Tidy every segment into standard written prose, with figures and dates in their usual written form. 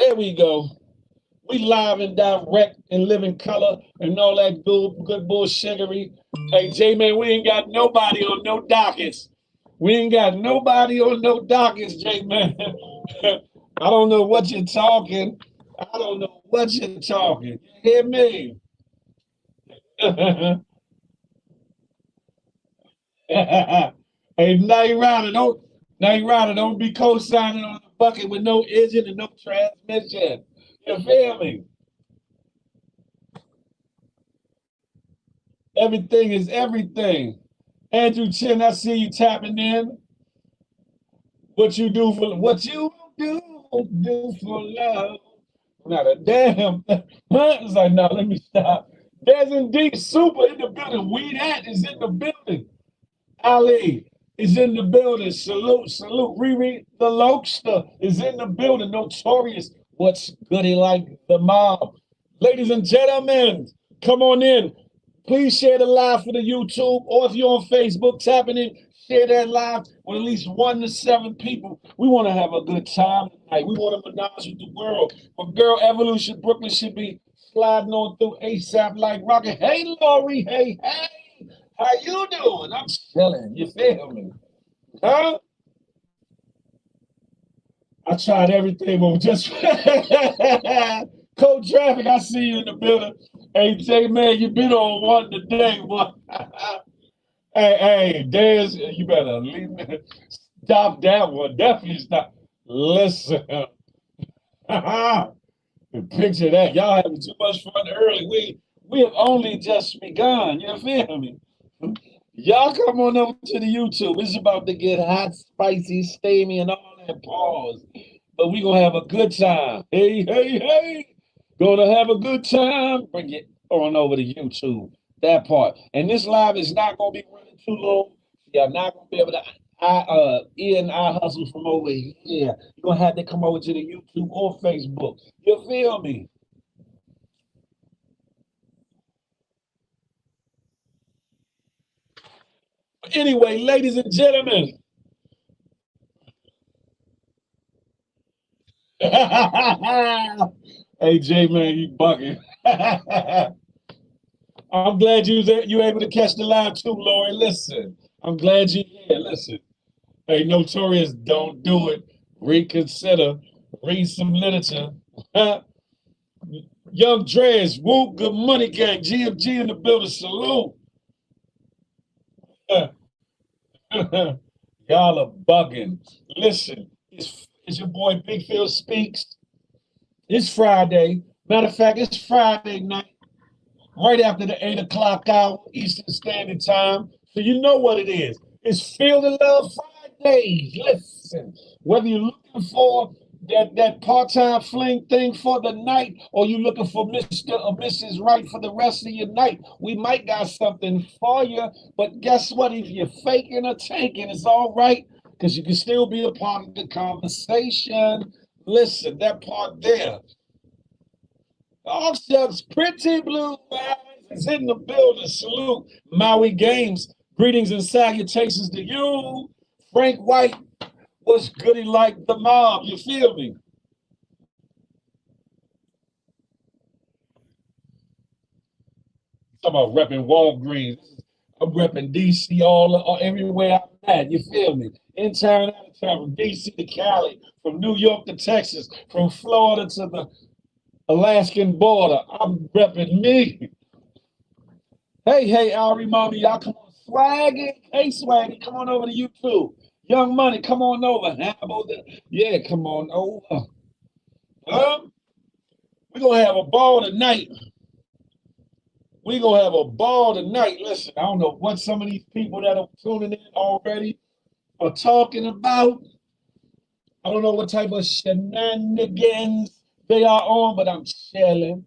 There we go. We live and direct and live in color and all that good bullshittery. Hey, J-Man, we ain't got nobody on no dockets. We ain't got nobody on no dockets, J-Man. I don't know what you're talking. I don't know what you're talking. You hear me? Hey, Night Rider, don't be co-signing on the bucket with no engine and no transmission. You feel me? Everything is everything. Andrew Chin, I see you tapping in. What you do for love. Not a damn. It's like, no, let me stop. There's indeed super in the building. Weed Hat is in the building. Ali is in the building. Salute, salute. Riri the Lokester is in the building. Notorious. What's goody like the mob? Ladies and gentlemen, come on in. Please share the live for the YouTube, or if you're on Facebook, tapping in, share that live with at least 1 to 7 people. We want to have a good time tonight. We want to menage with the world. But Girl Evolution Brooklyn should be sliding on through ASAP like rocket. Hey, Lori. Hey, hey. How you doing? I'm chilling. You feel me? Huh? I tried everything, but just Cold Traffic. I see you in the building. Hey, J man, you been on one today, boy. Hey, Dez, you better leave me. Stop that one. Definitely stop. Listen. Picture that. Y'all having too much fun early. We have only just begun. You feel me? Y'all come on over to the YouTube. It's about to get hot, spicy, steamy, and all that pause. But we gonna have a good time. Hey, hey, hey. Gonna have a good time. Bring it on over to YouTube. That part. And this live is not gonna be running too long. You're not gonna be able to in our hustle from over here. You're gonna have to come over to the YouTube or Facebook. You feel me? Anyway, ladies and gentlemen. Hey J man, you bugging. I'm glad you able to catch the live too, Lori. Listen, I'm glad you here. Listen, hey, Notorious, don't do it. Reconsider. Read some literature. Young Dreads, whoop, good money gang. GFG in the building. Salute. Y'all are bugging. Listen, it's your boy Big Phil Speaks. It's Friday. Matter of fact, it's Friday night, right after the 8 o'clock hour, Eastern Standard Time. So you know what it is. It's Feel the Love Friday. Listen, whether you're looking for that part-time fling thing for the night, or you looking for Mr. or Mrs. Right for the rest of your night, we might got something for you. But guess what? If you're faking or tanking, it's all right, because you can still be a part of the conversation. Listen, that part there. Oh, shucks, pretty blue eyes is in the building. Salute, Maui Games. Greetings and salutations to you. Frank White, what's goody like the mob? You feel me? Talking about repping Walgreens. I'm repping DC all everywhere I'm at. You feel me? In town, out of town, from DC to Cali, from New York to Texas, from Florida to the Alaskan border. I'm repping me. Hey, hey, Ari, mommy, y'all come on, Swaggy. Hey, Swaggy, come on over to YouTube. Young Money, come on over. Yeah, come on over. We're going to have a ball tonight. We're going to have a ball tonight. Listen, I don't know what some of these people that are tuning in already are talking about. I don't know what type of shenanigans they are on, but I'm chilling.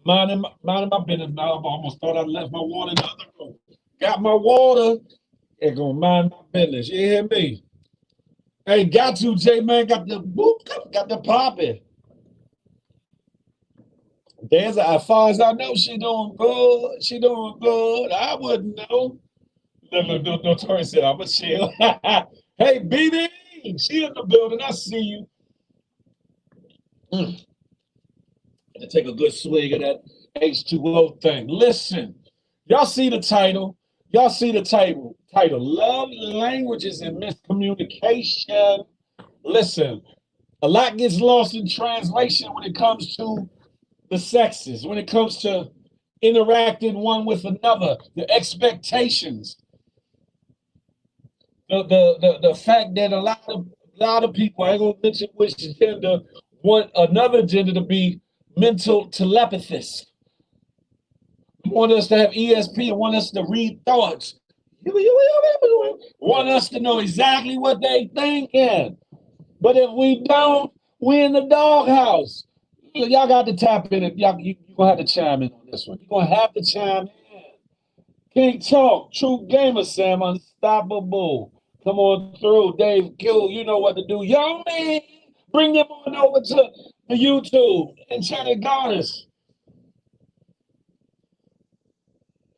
Minding my business now. I almost thought I left my water in the other room. Got my water. It gonna mind my business. You hear me? Hey, got you, J man. Got the boop, got the popping. There's as far as I know, she doing good. She doing good. I wouldn't know. No, Tori said I'm a chill. Hey, BB, she in the building. I see you. Mm. To take a good swig of that H2O thing. Listen, y'all see the title. Y'all see the title. Love languages and miscommunication. Listen, a lot gets lost in translation when it comes to the sexes, when it comes to interacting one with another, the expectations, the fact that a lot of people, I ain't gonna mention which gender, want another gender to be mental telepathists. Want us to have ESP and want us to read thoughts. Want us to know exactly what they thinking. But if we don't, we in the doghouse. Y'all got to tap in. You're gonna have to chime in on this one. You're gonna have to chime in. King Talk, True Gamer Sam, Unstoppable. Come on through, Dave Q. You know what to do. Yo, man, bring them on over to the YouTube. Enchanted Goddess.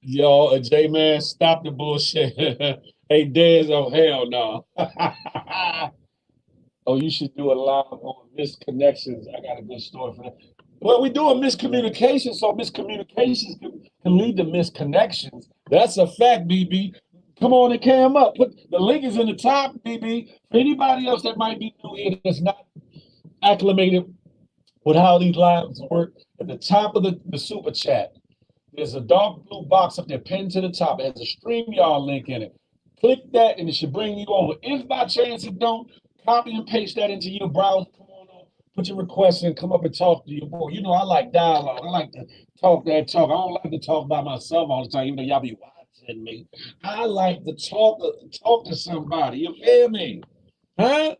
Yo, J-Man, stop the bullshit. Hey, Dez, oh, hell no. Oh, you should do a live on misconnections. I got a good story for that. Well, we're doing miscommunication, so miscommunications can lead to misconnections. That's a fact, BB. Come on and cam up. Put the link is in the top, BB. For anybody else that might be new here that's not acclimated with how these lives work, at the top of the super chat, there's a dark blue box up there pinned to the top. It has a StreamYard link in it. Click that and it should bring you over. If by chance it don't, copy and paste that into your browser. Come on, put your request in, come up and talk to your boy. You know, I like dialogue. I like to talk that talk. I don't like to talk by myself all the time, even though y'all be watching me. I like to talk to somebody. You feel me? Huh?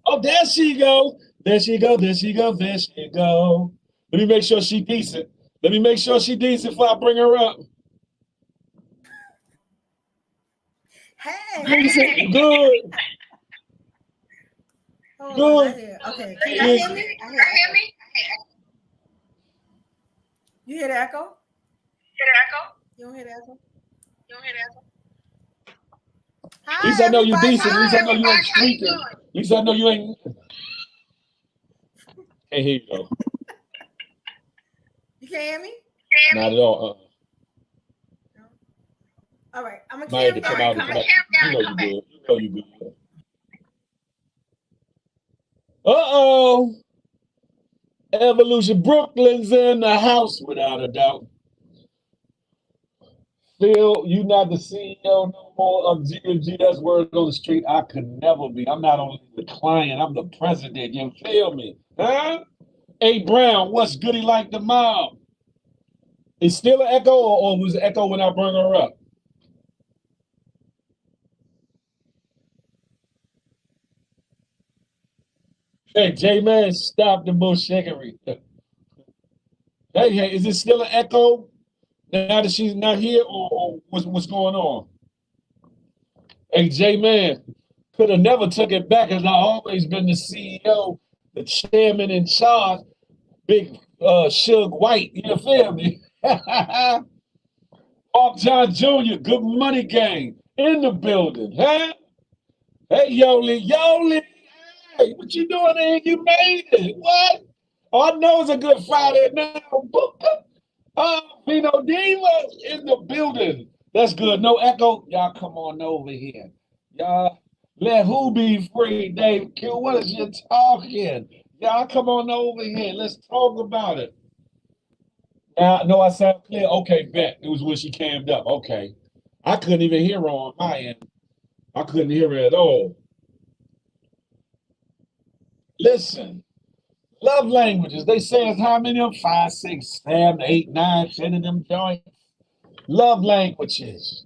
Oh, there she go. There she go. There she go. There she go. Let me make sure she decent. Let me make sure she decent before I bring her up. Hey. Decent. Good. Good. Okay. Can you hear me? I hear me. You hear the echo? You don't hear the echo? At least I know you decent. At least I know you ain't streaking. At least I know you ain't. Hey, here you go. You can't hear me? Not at all. All right. I'm gonna come out. You know you good. You know you good. Uh-oh. Evolution Brooklyn's in the house without a doubt. Phil, you not the CEO no more of GMG. That's word on the street. I could never be. I'm not only the client, I'm the president. You feel me? Huh? Hey, Brown, what's goody like the mom? Is still an echo or was it echo when I bring her up? Hey, J-Man, stop the bullshickery. Hey, is it still an echo now that she's not here or what's going on? Hey, J-Man, could have never took it back as I always been the CEO, the chairman in charge, big Suge White, you feel me? Mark John Jr., good money game in the building, huh? Hey, Yoli, hey, what you doing there? You made it. What? Oh, I know it's a good Friday now. Pino Diva in the building. That's good. No echo. Y'all come on over here. Y'all let who be free, Dave Q. What is you talking? Y'all come on over here. Let's talk about it. Now, no, I sound clear. Okay, bet. It was when she cammed up. Okay. I couldn't even hear her on my end. I couldn't hear her at all. Listen, love languages. They say it's how many of them? 5, 6, 7, 8, 9, 10 of them joints. Love languages.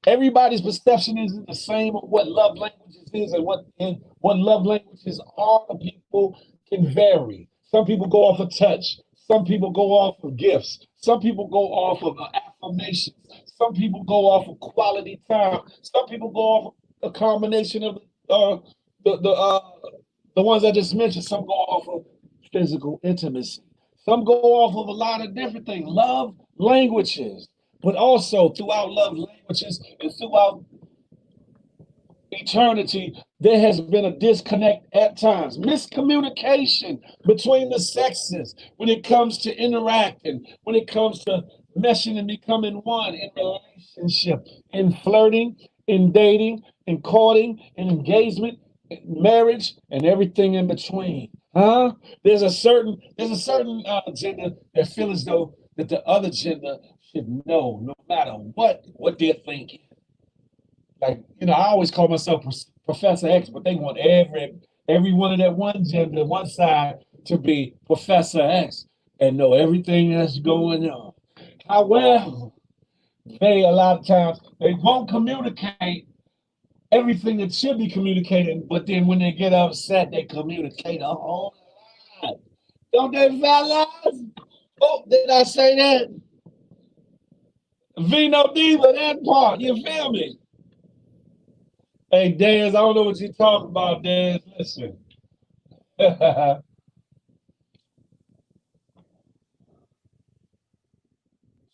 Everybody's perception isn't the same of what love languages is and what love languages are. People can vary. Some people go off of touch. Some people go off of gifts. Some people go off of affirmations. Some people go off of quality time. Some people go off of a combination of the ones I just mentioned. Some go off of physical intimacy. Some go off of a lot of different things. Love languages. But also throughout love languages and throughout eternity, There has been a disconnect at times, miscommunication between the sexes when it comes to interacting, when it comes to meshing and becoming one in relationship, in flirting, in dating, in courting, in engagement, in marriage, and everything in between. Huh? There's a certain gender that feel as though that the other gender should know, no matter what they're thinking. Like, I always call myself Professor X, but they want every one of that one gender, one side, to be Professor X and know everything that's going on. However, they a lot of times they won't communicate everything that should be communicated, but then when they get upset, they communicate a whole lot. Don't they, fellas? Oh, did I say that? Vino Diva, that part, you feel me? Hey, Daz, I don't know what you talking about, Daz. Listen.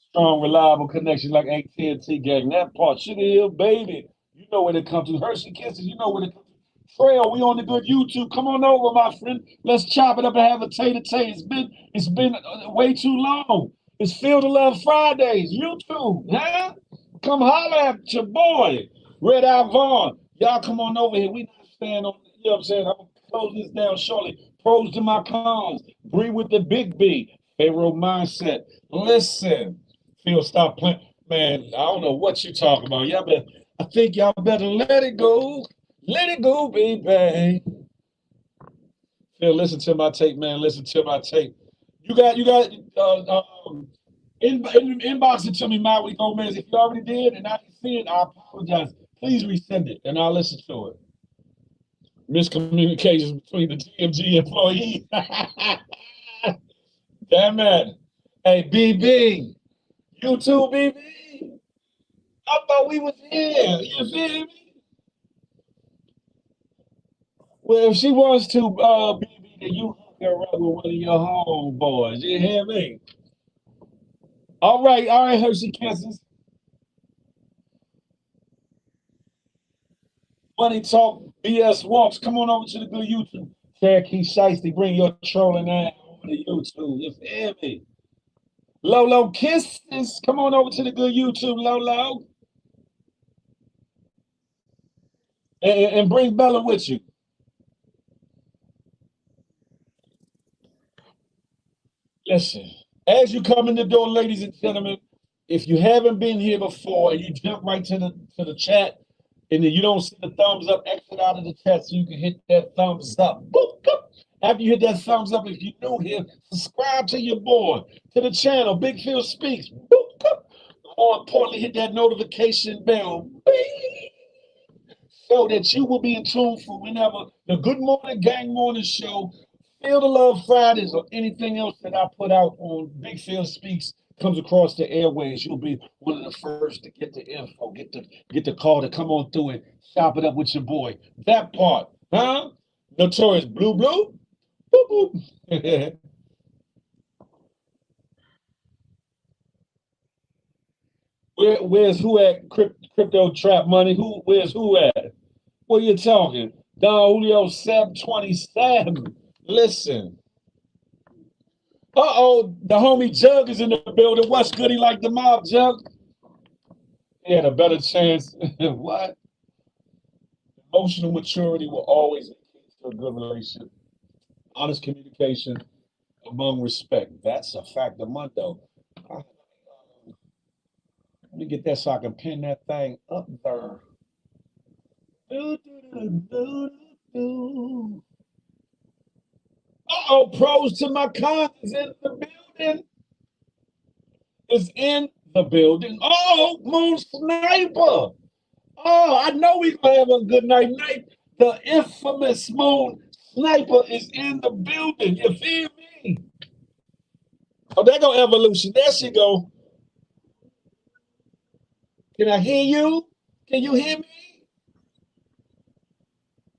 Strong, reliable connection like AT&T gang. That part, Sugar Hill, baby. You know where it comes to. Hershey Kisses, you know where it comes to. Trail, we on the good YouTube. Come on over, my friend. Let's chop it up and have a tay-to-tay. It's been way too long. It's Feel the Love Fridays. YouTube, huh? Come holler at your boy, Red Eye Vaughn. Y'all come on over here. We not staying on, you know what I'm saying? I'm going to close this down shortly. Pros to my cons. Bree with the big B. Pharaoh mindset. Listen. Phil, stop playing. Man, I don't know what you talking about. I think y'all better let it go. Let it go, baby. Phil, listen to my tape, man. Listen to my tape. You got, inbox it to me, Maui Gomez. If you already did and I didn't see it, I apologize. Please resend it and I'll listen to it. Miscommunications between the GMG employees. Damn it. Hey, BB. You too, BB. I thought we was here. You feel me? Well, if she wants to, BB, then you hook her up with one of your homeboys. You hear me? All right, Hershey Kisses. Money Talk, BS Walks. Come on over to the good YouTube. Cherokee Shiesty, bring your trolling ass over to YouTube. You feel me? Lolo Kisses. Come on over to the good YouTube, Lolo. And bring Bella with you. Listen, as you come in the door, ladies and gentlemen, if you haven't been here before and you jump right to the chat and then you don't see the thumbs up, exit out of the chat so you can hit that thumbs up. Boop, boop. After you hit that thumbs up, if you're new here, subscribe to your boy, to the channel, Big Phil Speaks. Boop, boop. More importantly, hit that notification bell. Beep, so that you will be in tune for whenever the Good Morning Gang Morning Show, Feel the Love Fridays, or anything else that I put out on Big Phil Speaks comes across the airways. You'll be one of the first to get the info, get the call to come on through and chop it up with your boy. That part, huh? Notorious Blue Blue. Boop boop. Where's who at Crypto Trap Money? Where's who at? What you talking? Don Julio Seb 27. Listen. Uh-oh, the homie Jug is in the building. What's good? He like the mob, Jug? He had a better chance. What? Emotional maturity will always be key to a good relationship. Honest communication among respect. That's a fact of Mundo. Let me get that so I can pin that thing up there. Do, do, do, do, do. Uh-oh, pros to my cons is in the building. Is in the building. Oh, Moon Sniper. Oh, I know we gonna have a good night. The infamous Moon Sniper is in the building. You feel me? Oh, there go Evolution. There she go. Can I hear you? Can you hear me?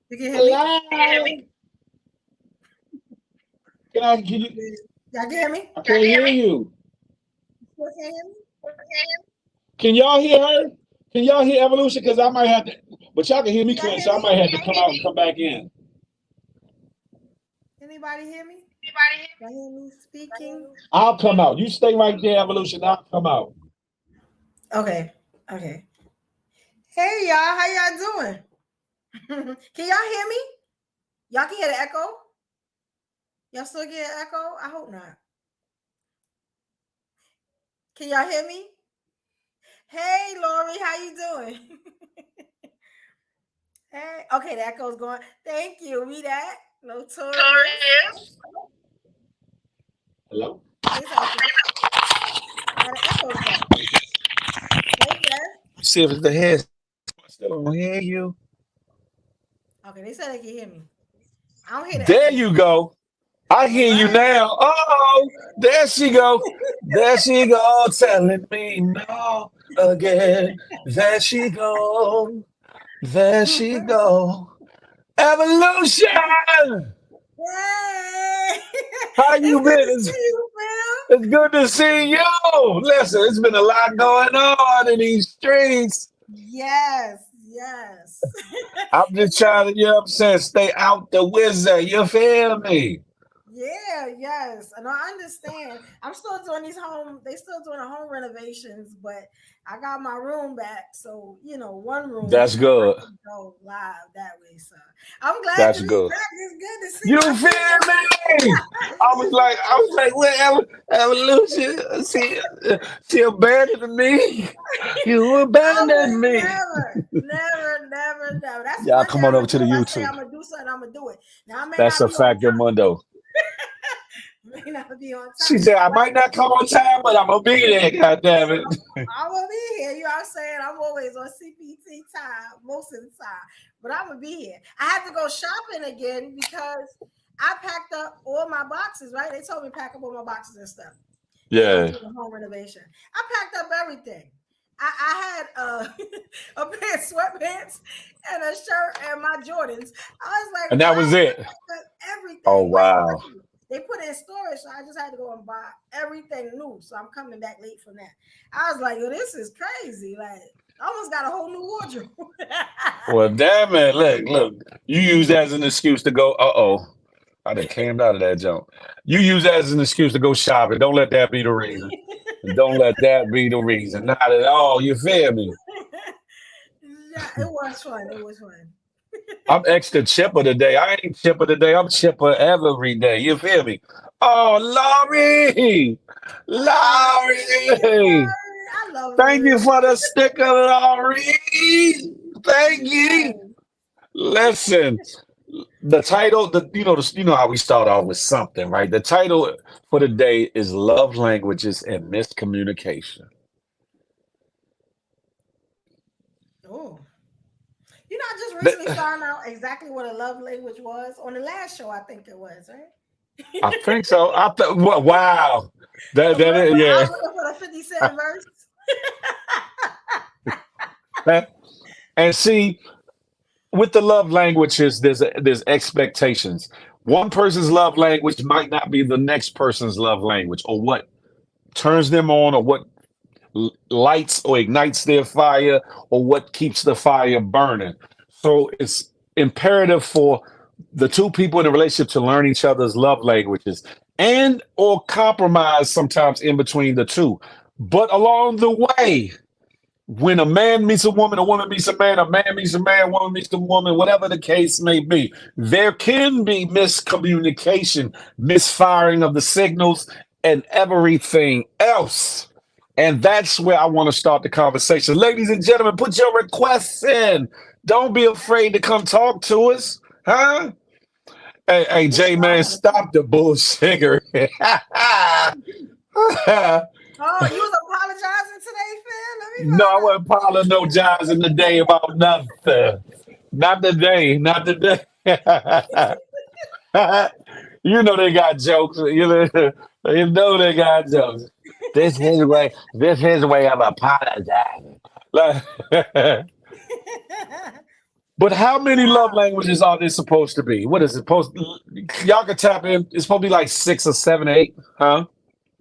You can hear me? Hello? Can you? Y'all can hear me? I can't hear you. You can hear me? Can y'all hear her? Can y'all hear evolution? Because I might have to, but y'all can hear me Can y'all clear, hear so I me? might have to come out and come back in. Anybody hear me? Y'all hear me speaking? I'll come out. You stay right there, evolution. I'll come out. Okay. Okay. Hey y'all, how y'all doing? Can y'all hear me? Y'all can hear the echo? Y'all still get an echo? I hope not. Can y'all hear me? Hey Lori, how you doing? Hey, okay, the echo's going. Thank you. We that notorious. Hello? Say something. Now the echo's back. Hey Jeff. See if it's the head. I still don't hear you. Okay, they said they can hear me. I don't hear the There echo. you go. I All hear you right. now. Oh, there she go. There she go, telling me no again. There she go. There she go. Evolution. Yay! How It's you good been? to see you, Phil. It's good to see you. Listen, it's been a lot going on in these streets. Yes, yes. I'm just trying to, you know what I'm saying, stay out the wizard. You feel me? Yeah, yes. And I understand. I'm still doing they still doing the home renovations, but I got my room back. So, one room That's I good. can go live that way. So I'm glad to That's be good. back. It's good to see You my feel people. me? I was like, well, evolution. She abandoned me. You I abandoned would me. never, never, never, never. That's Y'all one thing come on I'm over gonna to do. the If I say YouTube. I'm gonna do something, I'm gonna do it. Now I may That's not a be on fact of time. Mundo. May not be on She time. said, I But might not come on time, but I'm gonna be there, God damn it. I will be here. You know what I'm saying? I'm always on CPT time most of the time, but I'm gonna be here. I had to go shopping again because I packed up all my boxes. Right? They told me to pack up all my boxes and stuff. They're gonna Yeah. do the home renovation. I packed up everything. I had a pair of sweatpants and a shirt and my Jordans. I was like, And that why was did I it. pack up Oh everything? What's wow. crazy? They put it in storage, so I just had to go and buy everything new. So I'm coming back late from that. I was like, yo, this is crazy. Like, I almost got a whole new wardrobe. Well, damn it. Look. You use that as an excuse to go, uh-oh. I done came out of that jump. You use that as an excuse to go shopping. Don't let that be the reason. And don't let that be the reason. Not at all. You feel me? Yeah, it was fun. It was fun. I'm extra chipper today. I ain't chipper today. I'm chipper every day. You feel me? Oh, Laurie! Oh, thank you, Laurie! Lori. I love Thank you Lori. for the sticker, Laurie! Thank you. Yes. Listen, the title, you know how we start off with something, right? The title for the day is Love Languages and Miscommunication. Oh. I just Th- recently found out exactly what a love language was on the last show, I think it was, right? I think so. Wow. That Remember, is, I yeah. was looking for the 50 Cent verse. And see, with the love languages, there's expectations. One person's love language might not be the next person's love language, or what turns them on, or what lights or ignites their fire, or what keeps the fire burning. So it's imperative for the two people in a relationship to learn each other's love languages and or compromise sometimes in between the two. But along the way, when a man meets a woman meets a man meets a man, woman meets a woman, whatever the case may be, there can be miscommunication, misfiring of the signals, and everything else. And that's where I want to start the conversation. Ladies and gentlemen, put your requests in. Don't be afraid to come talk to us. Huh? Hey, This J show, I man, gotta see. stop the bullshit. Oh, you was apologizing today, Phil? Let me No, I find wasn't apologizing today about nothing. Not today. Not today. You know they got jokes. You know they got jokes. This his way. This his way of apologizing. Like, out. but how many love Wow. languages are there supposed to be? What is it supposed? Y'all can tap in. It's supposed to be like 6 or 7, 8, huh?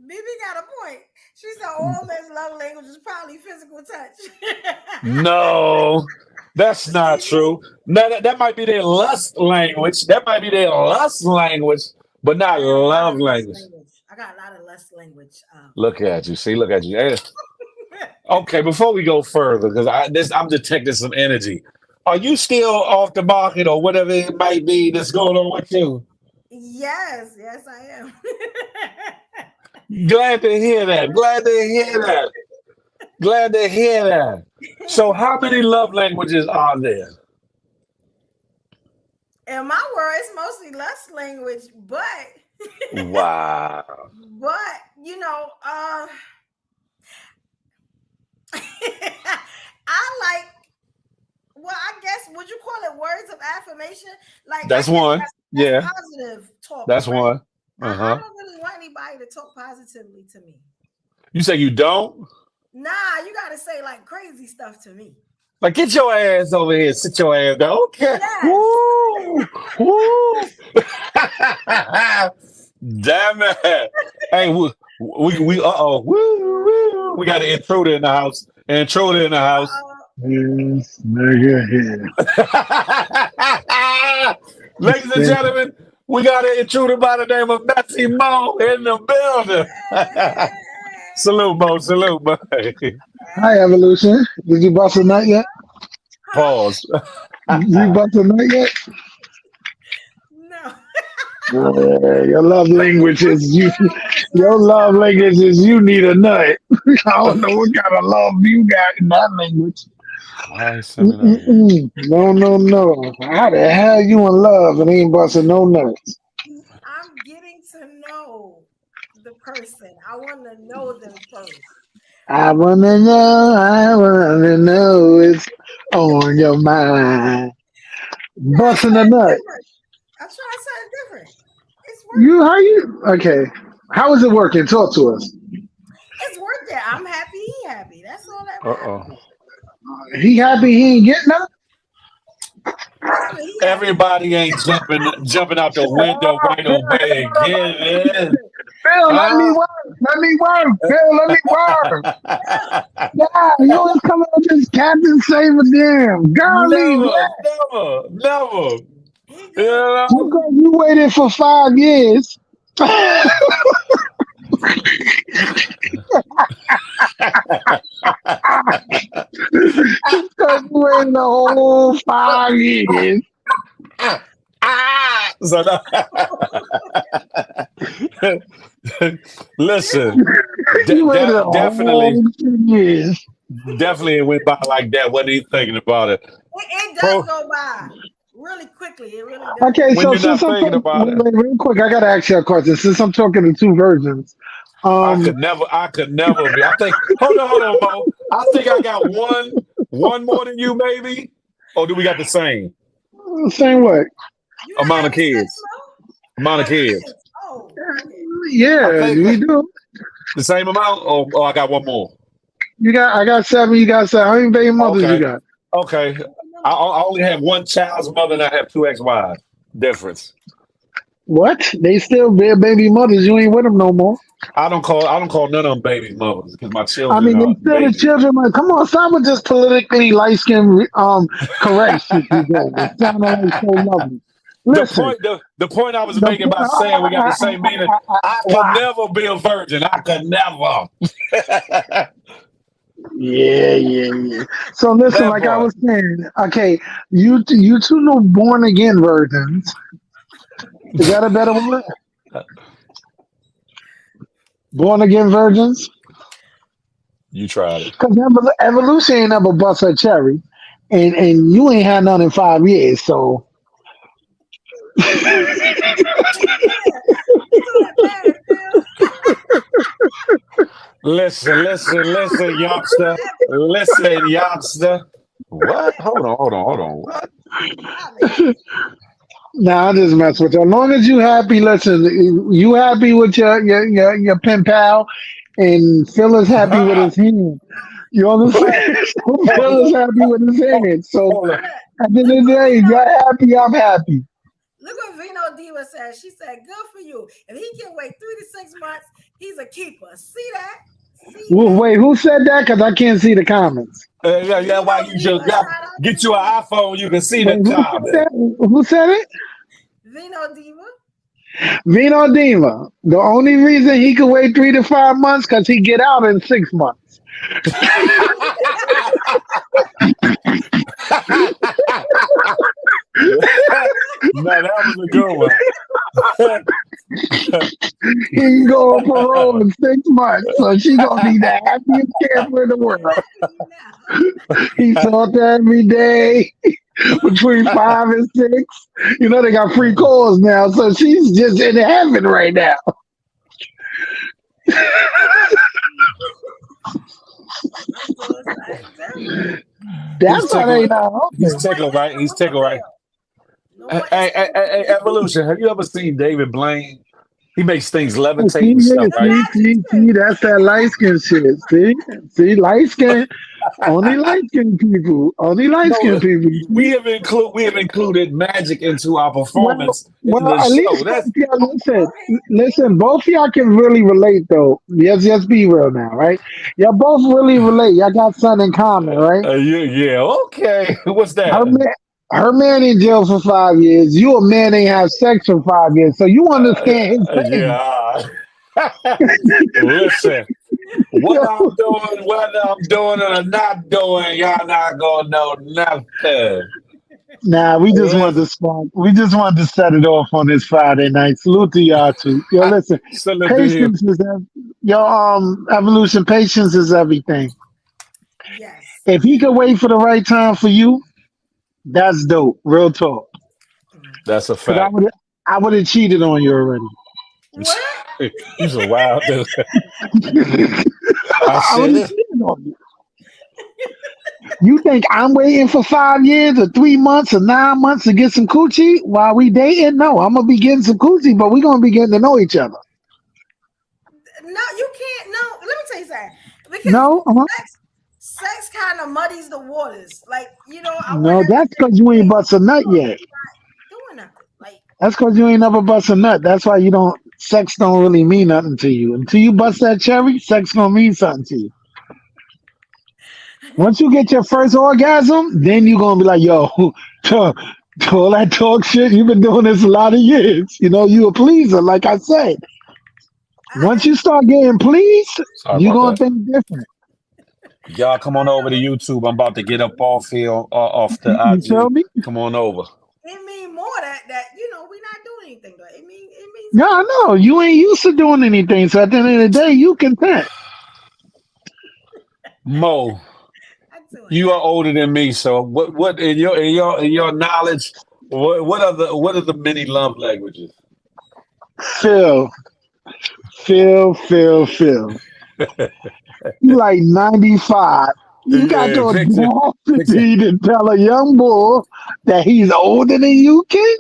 BB got a point. She said all men's love language is probably physical touch. No, that's not true. No, that might be their lust language. That might be their lust language, but not I got a lot love of lust language. language. I got a lot of lust language. Look at you. See, look at you. Okay, before we go further, because I'm detecting some energy. Are you still off the market or whatever it might be that's going on with you? Yes, I am. Glad to hear that. Glad to hear that. Glad to hear that. So, how many love languages are there? In my world, it's mostly lust language, but Wow. but you know, I like. Well, I guess would you call it words of affirmation? Like I That's guess one. that's Yeah, positive talking, that's right? one. Uh I huh. don't really want anybody to talk positively to me. You say you don't? Nah, you gotta say like crazy stuff to me. Like, get your ass over here. Sit your ass down. Okay. Yes. Woo! Woo! Damn it. Hey, uh-oh. Woo, woo. We got an intruder in the house. An intruder in the house. Uh-oh. Yes, nigga here. Ladies and gentlemen, we got an intruder by the name of Bessie Mo in the building. Salute, Mo. Salute, Mo. Hi, Evolution. Did you bust a nut yet? Huh? Pause. You bust a nut yet? No. Your love language is you. Your love language is you need a nut. I don't know what kind of love you got in that language. Hi, seminary. Mm-mm-mm. No, no, no. How the hell you in love and ain't busting no nuts? I'm getting to know the person. I want to know them first. I wanna know it's on your mind. Try Busting a something nut. different. I'm trying something different. It's You working. how you okay. How is it working? Talk to us. It's working. I'm happy. He happy. That's all that Uh-oh. matters. He happy he ain't getting none? What you mean he happy? Everybody ain't jumping out the window Oh, right Phil, away. Get in. Phil, let me Huh? work. Let me work. Phil, let me work. Yeah, you always coming up this Captain Save a Damn. Golly, man. Never, never, never. He You good. You, know? you waited for 5 years. Because you waited the whole 5 years. So listen, You waited a whole definitely, 2 years. definitely it went by like that. Wasn't even thinking about it. It does Pro, go by really quickly. It really does. Okay, when so you're since not I'm thinking talking, about wait, it, wait, real quick, I gotta ask you a question. Since I'm talking to two versions, um, I could never be. I think, hold on, Mo. I think I got one more than you, maybe. Or do we got the same same way. You not amount of having sex, kids? Mo? Amount of Oh, kids. kids. Oh, okay. I Yeah, think we do. the same amount. Or I got one more. I got seven. You got seven. How many baby mothers you Okay. got? Okay. I only have one child's mother and I have two ex-wives. Difference. What? They still baby mothers. You ain't with them no more. I don't call none of them baby mothers because my I children mean, they are still the babies. children. Like, come on, stop with this politically light skin correct shit you doing. It sounding like so lovely. Listen. The point I was The, making by saying we got the same meaning, I could why? never be a virgin. I could never. Yeah. So listen, like I Never. was saying, okay, you two know born again virgins. Is that a better word? Born again virgins? You tried it. Because evolution ain't never bust a cherry, and you ain't had none in 5 years. So You doing bad, Phil. Listen, youngster. Listen, youngster. What? Hold on. What? Stop it. nah, I just mess with you. As long as you happy, listen, you happy with your pen pal, and Phil is happy with his hand. You understand? Phil is happy with his hand. So Hold on. at the end Look of the what day, Vino. you're happy, I'm happy. Look what Vino Diva said. She said, "Good for you. If he can wait 3 to 6 months, he's a keeper." See that? See, man. Wait, who said that? Because I can't see the comments. Yeah, why Vino you just Diva, got shout out to get you an you. iPhone, you can see the Wait, who said comment. that? Who said it? Vino Diva. Vino Dima. The only reason he could wait 3 to 5 months because he get out in 6 months. No, that was a good one. He can go on parole in 6 months. So she gonna be the happiest camper in the world. No. He saw her every day between 5 and 6. You know they got free calls now, so she's just in heaven right now. So it's like, damn. He's That's why they tickled. not He's open. tickled, right? He's What's the tickled, right? bill? No Hey, more hey, hey, Instagram. hey, Evolution. Have you ever seen David Blaine? He makes things Oh, levitate see, and yeah, stuff, The right? magic see, shit. that's that light skin shit. See, light skin, only light skin people, only light skin No, people. See? we have included magic into our Well, performance in well, the at show. least both That's of y'all listen, Okay. listen. Both of y'all can really relate, though. Yes, be real now, right? Y'all both really relate. Y'all got something in common, right? yeah, yeah, okay. What's Her that? man, her man in jail for 5 years. You a man ain't have sex for 5 years, so you understand his pain. Yeah. Listen, what I'm doing, whether I'm doing it or not doing, y'all not gonna know nothing. Nah, we just wanted Listen, to spark. We just wanted to set it off on this Friday night. Salute to y'all too. Yo, listen, salute to you. patience is yo evolution. Patience is everything. Yes. If he could wait for the right time for you, that's dope. Real talk. Mhm. That's a Cause fact. I would have cheated on you already. What? You's a wild dude. I I would said have it. cheated on you. You think I'm waiting for 5 years or 3 months or 9 months to get some coochie while we dating? No, I'm gonna be getting some coochie, but we gonna be getting to know each other. No, you can't. No, let me tell you something. Because No, sex kind of muddies the waters. Like, I want no, to that's say, because you ain't wait, bust a nut no, yet. you're not doing nothing. Like, That's because you ain't never bust a nut. That's why you don't. Sex don't really mean nothing to you until you bust that cherry. Sex gonna mean something to you. Once you get your first orgasm, then you gonna be like, yo, all that talk shit. You've been doing this a lot of years. You know, you a pleaser, like I said. Once I, you start getting pleased, Sorry you about gonna that. think different. Y'all come on over to YouTube. I'm about to get up off here off the You feel IG. me? Come on over. it mean more that we're not doing anything. Though. It means Yeah, I more. know. You ain't used to doing anything. So at the end of the day, you content. Mo, I'm doing you are that. older than me, so what in your knowledge, what are the many love languages? Phil, Phil. You like 95. You got Yeah, the picture. audacity to tell a young boy that he's older than you, kid?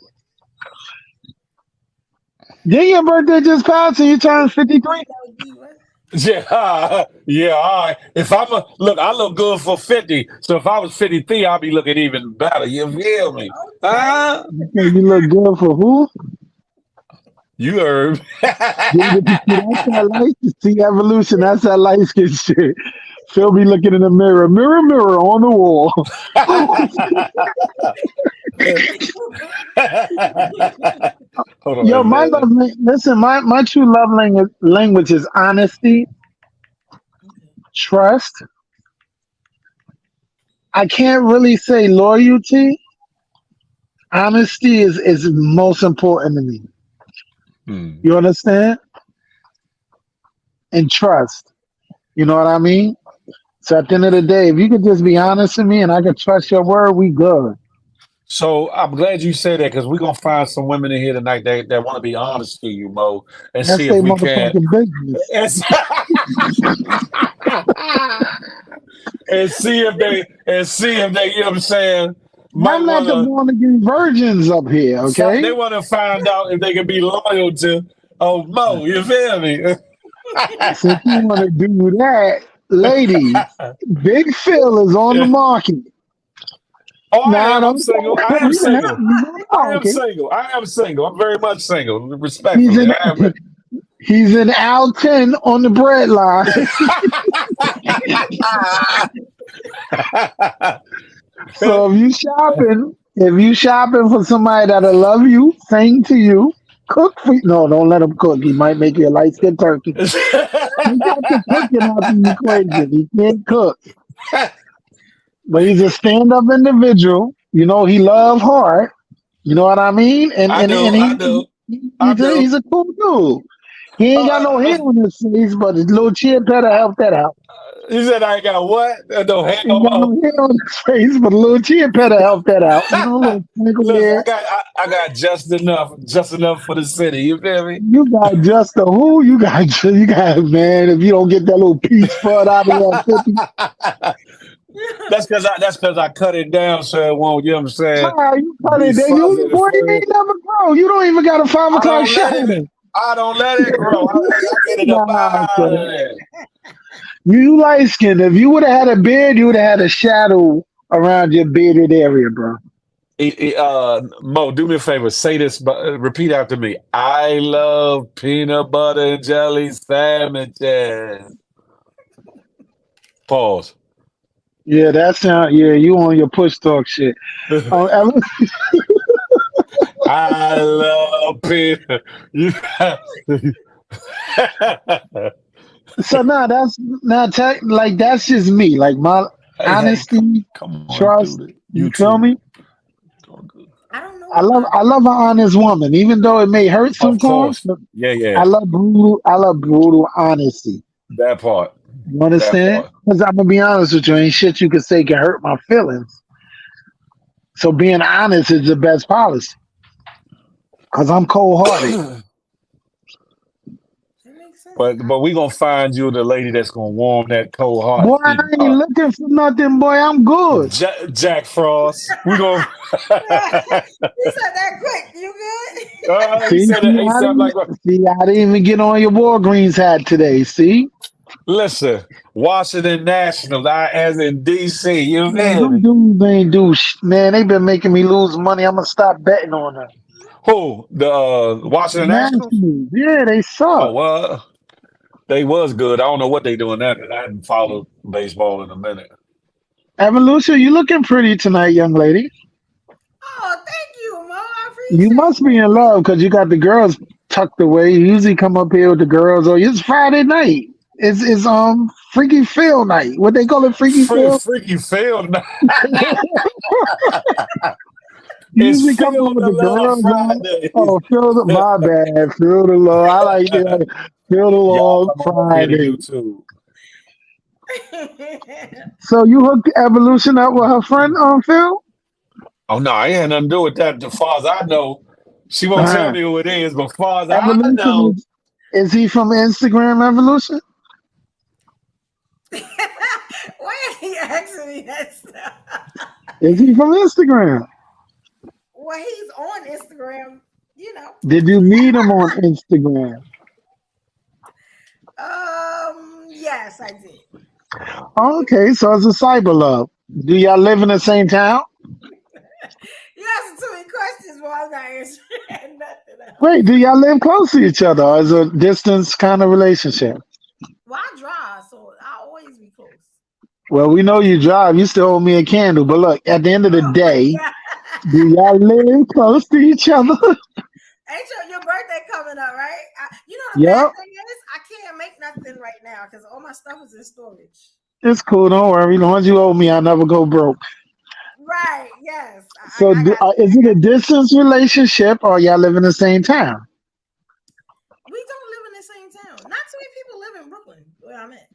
Then your birthday just passed and you turned 53? Vino Diva. Yeah, yeah. All right. If I'm a look, I look good for 50. So if I was 53, I'll be looking even better. You feel me? Okay. Huh? You say you look good for who? You heard. See, that's that light. See, evolution, that's that light skin shit. Phil be looking in the mirror. Mirror, mirror on the wall. Hold on a Yo, my love, minute. listen, my true love language is honesty, trust. I can't really say loyalty. Honesty is most important to me. Hmm. You understand? And trust. You know what I mean? So at the end of the day, if you could just be honest with me and I could trust your word, we good. So I'm glad you said that because we're gonna find some women in here tonight that want to be honest to you, Mo, and That's see if their we can motherfucking business. and, and see if they, you know what I'm saying, Y'all might not the wanna born again virgins up here, they okay? wanna find out if they can be loyal to Mo, you feel me? Since you want to do that, ladies, Big Phil is on the market. Oh, I Nah, am. I'm don't single. I say am you can have single. him. He's on the I am market. single. I am single. I'm very much single, He's respectfully. in I am. He's in aisle 10 on the bread line. So if you shopping for somebody that'll love you, sing to you, cook for you. No, don't let him cook. He might make you a light skinned turkey. He got the cooking out the equation. He can't cook. But he's a stand up individual. You know, he love hard. You know what I mean? I do, I do, I do. He's a cool dude. He ain't got no hair on his face, but his little chin better help that out. You said I ain't got what? No, hang He ain't got on. no hair on his face, but a little chin better help that out. You know, a little twinkle Listen, there. I got just enough for the city. You feel me? You got just the who? Man. If you don't get that little peach fud out of that 50, That's because I cut it down so it won't. You know what I'm saying? you cut Be it there. fuzzy You and boy, you fuzzy. ain't never grow. You don't even got a 5 o'clock I don't let shadow. it. I don't let it grow. I get it up Nah, out of son. there. You light skinned. If you would have had a beard, you would have had a shadow around your bearded area, bro. Mo, do me a favor. Say this, but repeat after me. I love peanut butter and jelly sandwiches. Pause. Yeah, that sound. Yeah, you on your push talk shit. Ellen, I love peanut. You, so now like that's just me. Like my hey, honesty, come on, trust. do it. You feel YouTube. me? Don't do it. I don't know about I love an honest woman, even though it may hurt Of sometimes. course. But Yeah, yeah. I love brutal honesty. That part. You That understand? part. Because I'm gonna be honest with you, ain't shit you can say can hurt my feelings. So being honest is the best policy. Cause I'm cold hearted. that makes sense. But we gonna find you the lady that's gonna warm that cold heart Boy, I ain't up. looking for nothing, boy. I'm good. Jack Frost. We gonna. You said that quick. You good? He See, said it ASAP. Like, I didn't even get on your Walgreens hat today. See? listen, Washington Nationals. I as in DC. You Man, feel them me? dudes ain't man, they been making me lose money. I'm gonna stop betting on them. Who the The Washington Nationals? Nationals, yeah, they Oh suck. well, they was good. I don't know what they doing now. 'Cause I hadn't followed baseball in a minute. Evolution, you looking pretty tonight, young lady. Oh, thank you, Mo. I You appreciate must be in love because you got the girls tucked away. You usually come up here with the girls, or it's Friday night. It's Freaky Phil night. What they call it, Freaky Phil? Freaky Phil. You It's usually come Phil in on with the the Love girls on. Fridays. Oh, my bad. Feel the love. I like it. Feel the Y'all love come on up here to Friday. YouTube. it. So you hooked Evolution up with her friend on Phil? Oh no, I ain't had nothing to do with that. As far as I know, she won't tell Uh-huh. me who it is, but as far as I Evolution know, is he from Instagram Evolution? Why are you asking me that stuff? Is he from Instagram? Well, he's on Instagram, you know. Did you meet him on Instagram? Yes, I did. Okay, so it's a cyber love. Do y'all live in the same town? You asking too many questions, well, I'm not answering nothing else. Wait, do y'all live close to each other or is it a distance kind of relationship? Well, I drive, so I'll always be close. Well, we know you drive. You still owe me a candle. But look, at the end of the Oh my day, god! do y'all live close to each other? Ain't your birthday coming up, right? You know the bad Yep. thing is I can't make nothing right now because all my stuff is in storage. It's cool. Don't worry. As long as you owe me, I never go broke. Right? Yes, So, I got you. is it a distance relationship or y'all live in the same town? We don't live in the same town. Not too many people live in Brooklyn, where I'm at.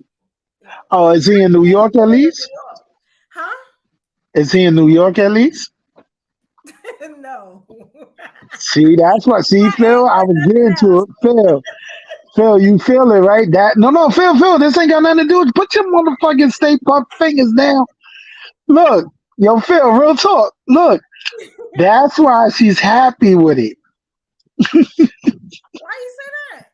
Yeah. Oh, is he in New York at Live in least? New York. Huh? Is he in New York at least? No. See, that's what. See, I Phil, I answer was getting nothing to else. it. Phil, you feel it, right? That no, Phil, this ain't got nothing to do with. Put your motherfucking stay puff fingers down. Look, yo, Phil, real talk. Look, that's why she's happy with it. Why you say that?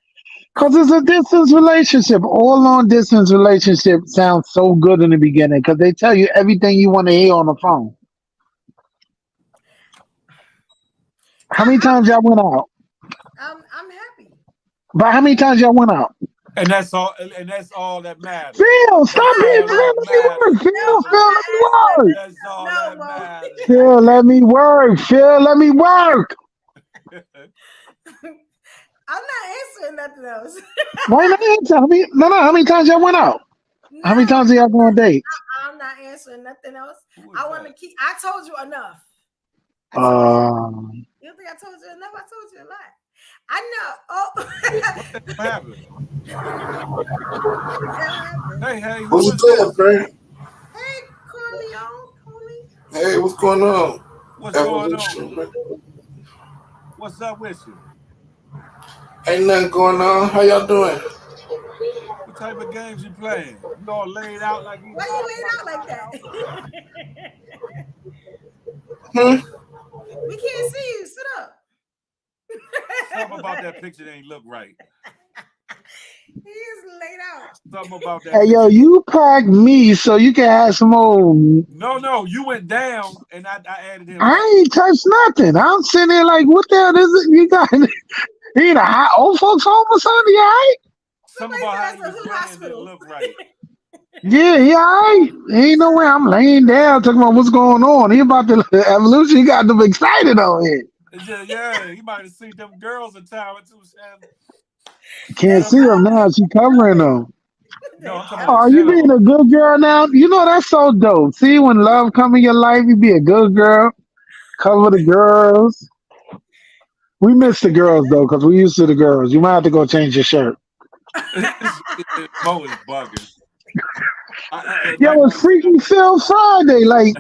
Cause it's a distance relationship. All long distance relationship sounds so good in the beginning because they tell you everything you want to hear on the phone. How many I, times y'all went out? I'm happy. But how many times y'all went out? And that's all. And that's all that matters. Phil, stop That's being all Phil. that Let me matters, work. Phil, I'm Phil, brother. not let me answering work. that. That's all No, that Mo. matters. Phil, let me work. Phil, let me work. I'm not answering nothing else. Why not answer? How many times y'all went out? How many No, times did y'all go on dates? I'm not answering nothing else. Who is I want to that? keep. I told you enough. I told you. Um, You don't think I told you enough? I told you a lot. I know. Oh, What the hell happened? what the hell happened? Hey, who What's is good, this? Frank? Hey, Corleone, Coley. Hey, what's going on? What's going on? Evolution, man. What's up with you? Ain't nothing going on. How y'all doing? What type of games you playing? You all laid out like these Why you laid out motherfuckers like out that? now? Hmm? We can't see you. Sit up. Something about that picture ain't look right. He is laid out. Something about that hey, yo, picture. you packed me so you can have some old. No, you went down and I added him up. I ain't touched nothing. I'm sitting there like, what the hell is it? You got he in a hot old folks home or something? You all right? Something Somebody about said how that's he a was hood laying didn't hospital. look right. Yeah, he all right. Ain't no way I'm laying down talking about what's going on. He about to evolution. He got them excited on here. It's just, yeah, he might have seen them girls in town too. They Can't see Something. them now. She covering covered. them. No, They I'm talking about in Oh, covered. you being general. a good girl now? You know that's so dope. See, when love come in your life, you be a good girl. Cover the Hey, girls. We miss the girls though, because we used to the girls. You might have to go change your shirt. Mo is bugging. Yo, Like I it's said. Freaky Phil Friday. Like,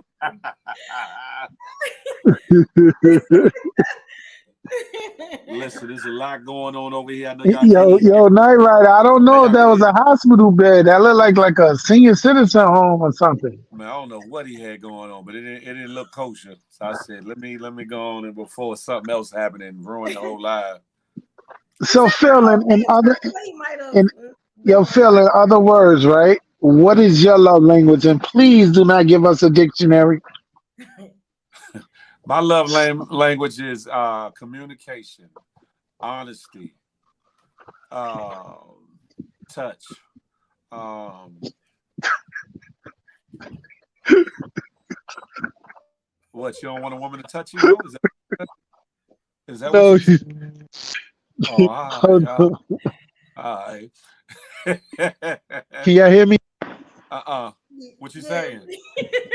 Listen, there's a lot going on over here. I know y'all can't yo, even hear. Night Rider. I don't Now know if y'all that can was hear a me. hospital bed. That looked like a senior citizen home or something. Man, I don't know what he had going on, but it didn't look kosher. So I said, let me go on and before something else happened and ruin the whole live. He So said Phil, and Halloween, so other, I thought he might have and been yo, on. Phil, in other words, right? What is your love language? And please do not give us a dictionary. My love language is communication, honesty, um, touch. Um, what you don't want a woman to touch you, Mo? Is that what No, you said? Oh, all right, hold on. all right. Can y'all hear me? uh-uh. What you Yeah. saying?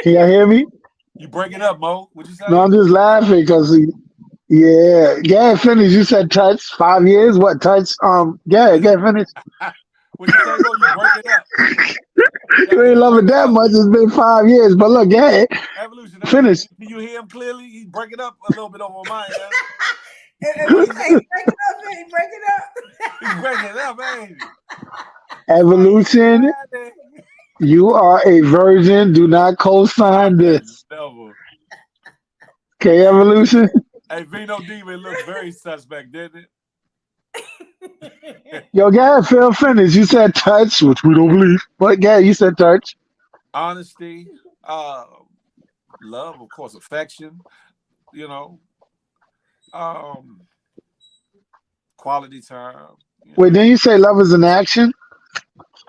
Can y'all hear me? You break it up, Mo. What you No, say? I'm just laughing because yeah, finish. You said touch 5 years. What touch? Finish. What you say, Mo? You break it up. You ain't You love break it it that up. much. It's been 5 years, but look, Evolution. finish. Can you hear him clearly? He break it up a little bit over my end. And What he is said, it? break it up, man. Break it up. He breaking it up, ain't he? Evolution. Friday. You are a virgin. Do not I co-sign could this. never. Okay, evolution. Hey, Vino Demon looked very suspect, didn't it? Yo, Phil, finish. You said touch, which we don't believe. But you said touch. Honesty, uh, love, of course, affection, you know, um, quality time, you Wait, know. then you say love is an action?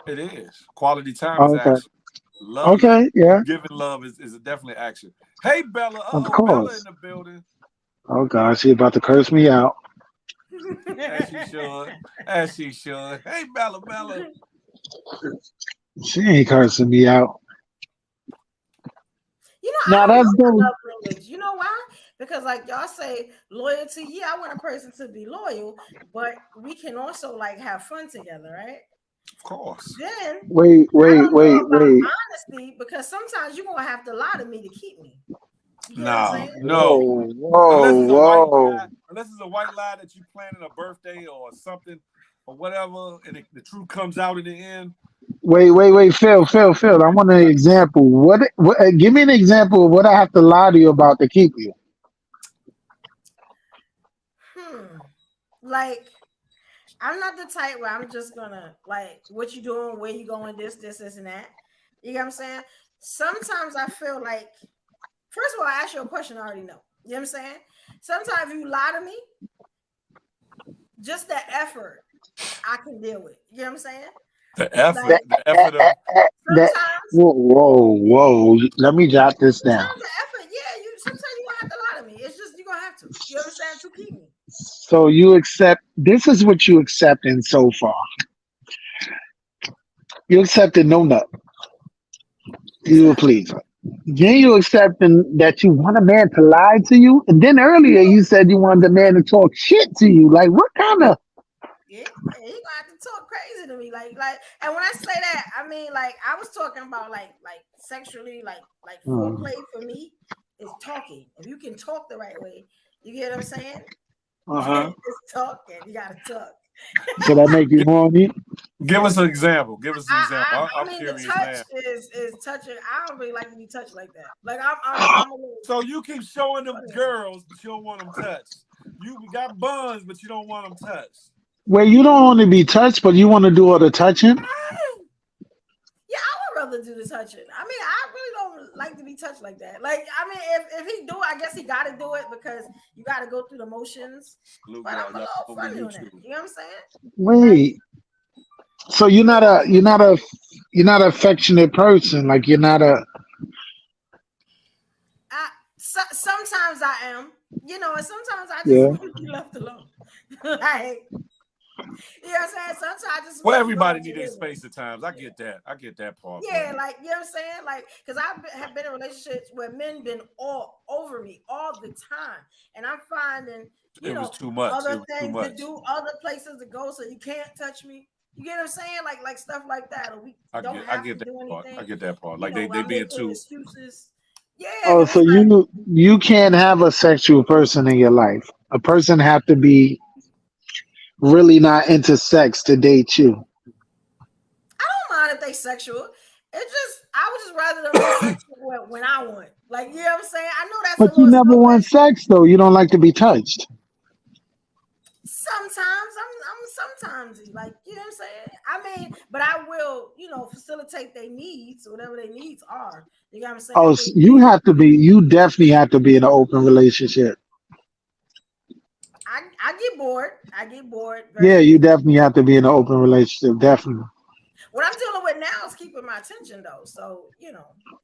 It is. Quality time is Okay. action. Love, Okay, yeah, giving love is definitely action. Hey, Bella. of Bella in course. the building. Oh gosh, she about to curse me out. As she should. As she should. Hey, Bella. She ain't cursing me out. I Now don't know that's my the love language. You know why? Because like y'all say loyalty, yeah, I want a person to be loyal, but we can also like have fun together, right? Of course. Then wait, I wait, don't know wait, about wait. honesty because sometimes you're gonna have to lie to me to keep me. You get what I'm No, saying? no. Whoa, whoa, whoa. Unless it's a white lie that you planning a birthday or something or whatever, and the truth comes out in the end. Wait. Phil. I want an example. What? Give me an example of what I have to lie to you about to keep you. Hmm. Like I'm not the type where I'm just gonna like what you doing, where you going, this, and that. You get what I'm saying? Sometimes I feel like, first of all, I ask you a question I already know. You know what I'm saying? Sometimes you lie to me, just that effort. I can deal with. You know what I'm saying? The Like effort, the effort of That sometimes, whoa. Let me jot this down. sometimes the effort, yeah, you sometimes you gonna have to lie to me. It's just you're gonna have to. You understand? To keep me. So you accept this is what you accepting so far. You accepted no nut. What's You a that? pleaser. Then you accepting that you want a man to lie to you. And then earlier you said you wanted a man to talk shit to you. Like what kind of Yeah, he gonna have to talk crazy to me, and when I say that, I mean like I was talking about like sexually, like uh foreplay for me is talking. If you can talk the right way, you get what I'm saying? huh. It's talking. You gotta talk. So that make you horny? give us an example. Give us an example. I I'm mean the curious touch now. is touching. I don't really like to be touched like that. Like I'm a little So you keep showing them funny on that. girls, but you don't want them touched. You got buns, but you don't want them touched. Where you don't want to be touched, but you want to do all the touching? Yeah, I would rather do the touching. I mean, I really don't like to be touched like that. Like, I mean, if he do it, I guess he got to do it because you got to go through the motions. Look, But I'm a y'all little over funny on that. YouTube. You know what I'm saying? Like, Wait. So you're not a affectionate person. Like you're not a sometimes I am, and sometimes I just yeah. want to be left alone. Like, you know what I'm saying? Sometimes I just Well, want to go everybody about need your their business. space at times. I get that. I get that part, but Yeah, like you know what I'm saying, like because have been in relationships where men been all over me all the time, and I'm finding it was too much. It other was too things to much. do, other places to go, so you can't touch me. You get what I'm saying, like stuff like that, or we don't I have get to that do part. I anything. get that part. Like they I'm being making too. excuses. Yeah, Oh, because so it's like you can't have a sexual person in your life. A person have to be really not into sex to date you. I don't mind if they sexual. It just I would just rather them be sexual when I want. Like you know what I'm saying. I know that's a But you little never want selfish. sex though. You don't like to be touched. Sometimes I'm sometimes like you know what I'm saying. I mean, but I will facilitate their needs, whatever their needs are. You know what I'm saying? Oh, If they you need, have to be. You definitely have to be in an open relationship. I get bored. I get bored Yeah, very you easily. definitely have to be in an open relationship. Definitely. What I'm dealing with now is keeping my attention though. So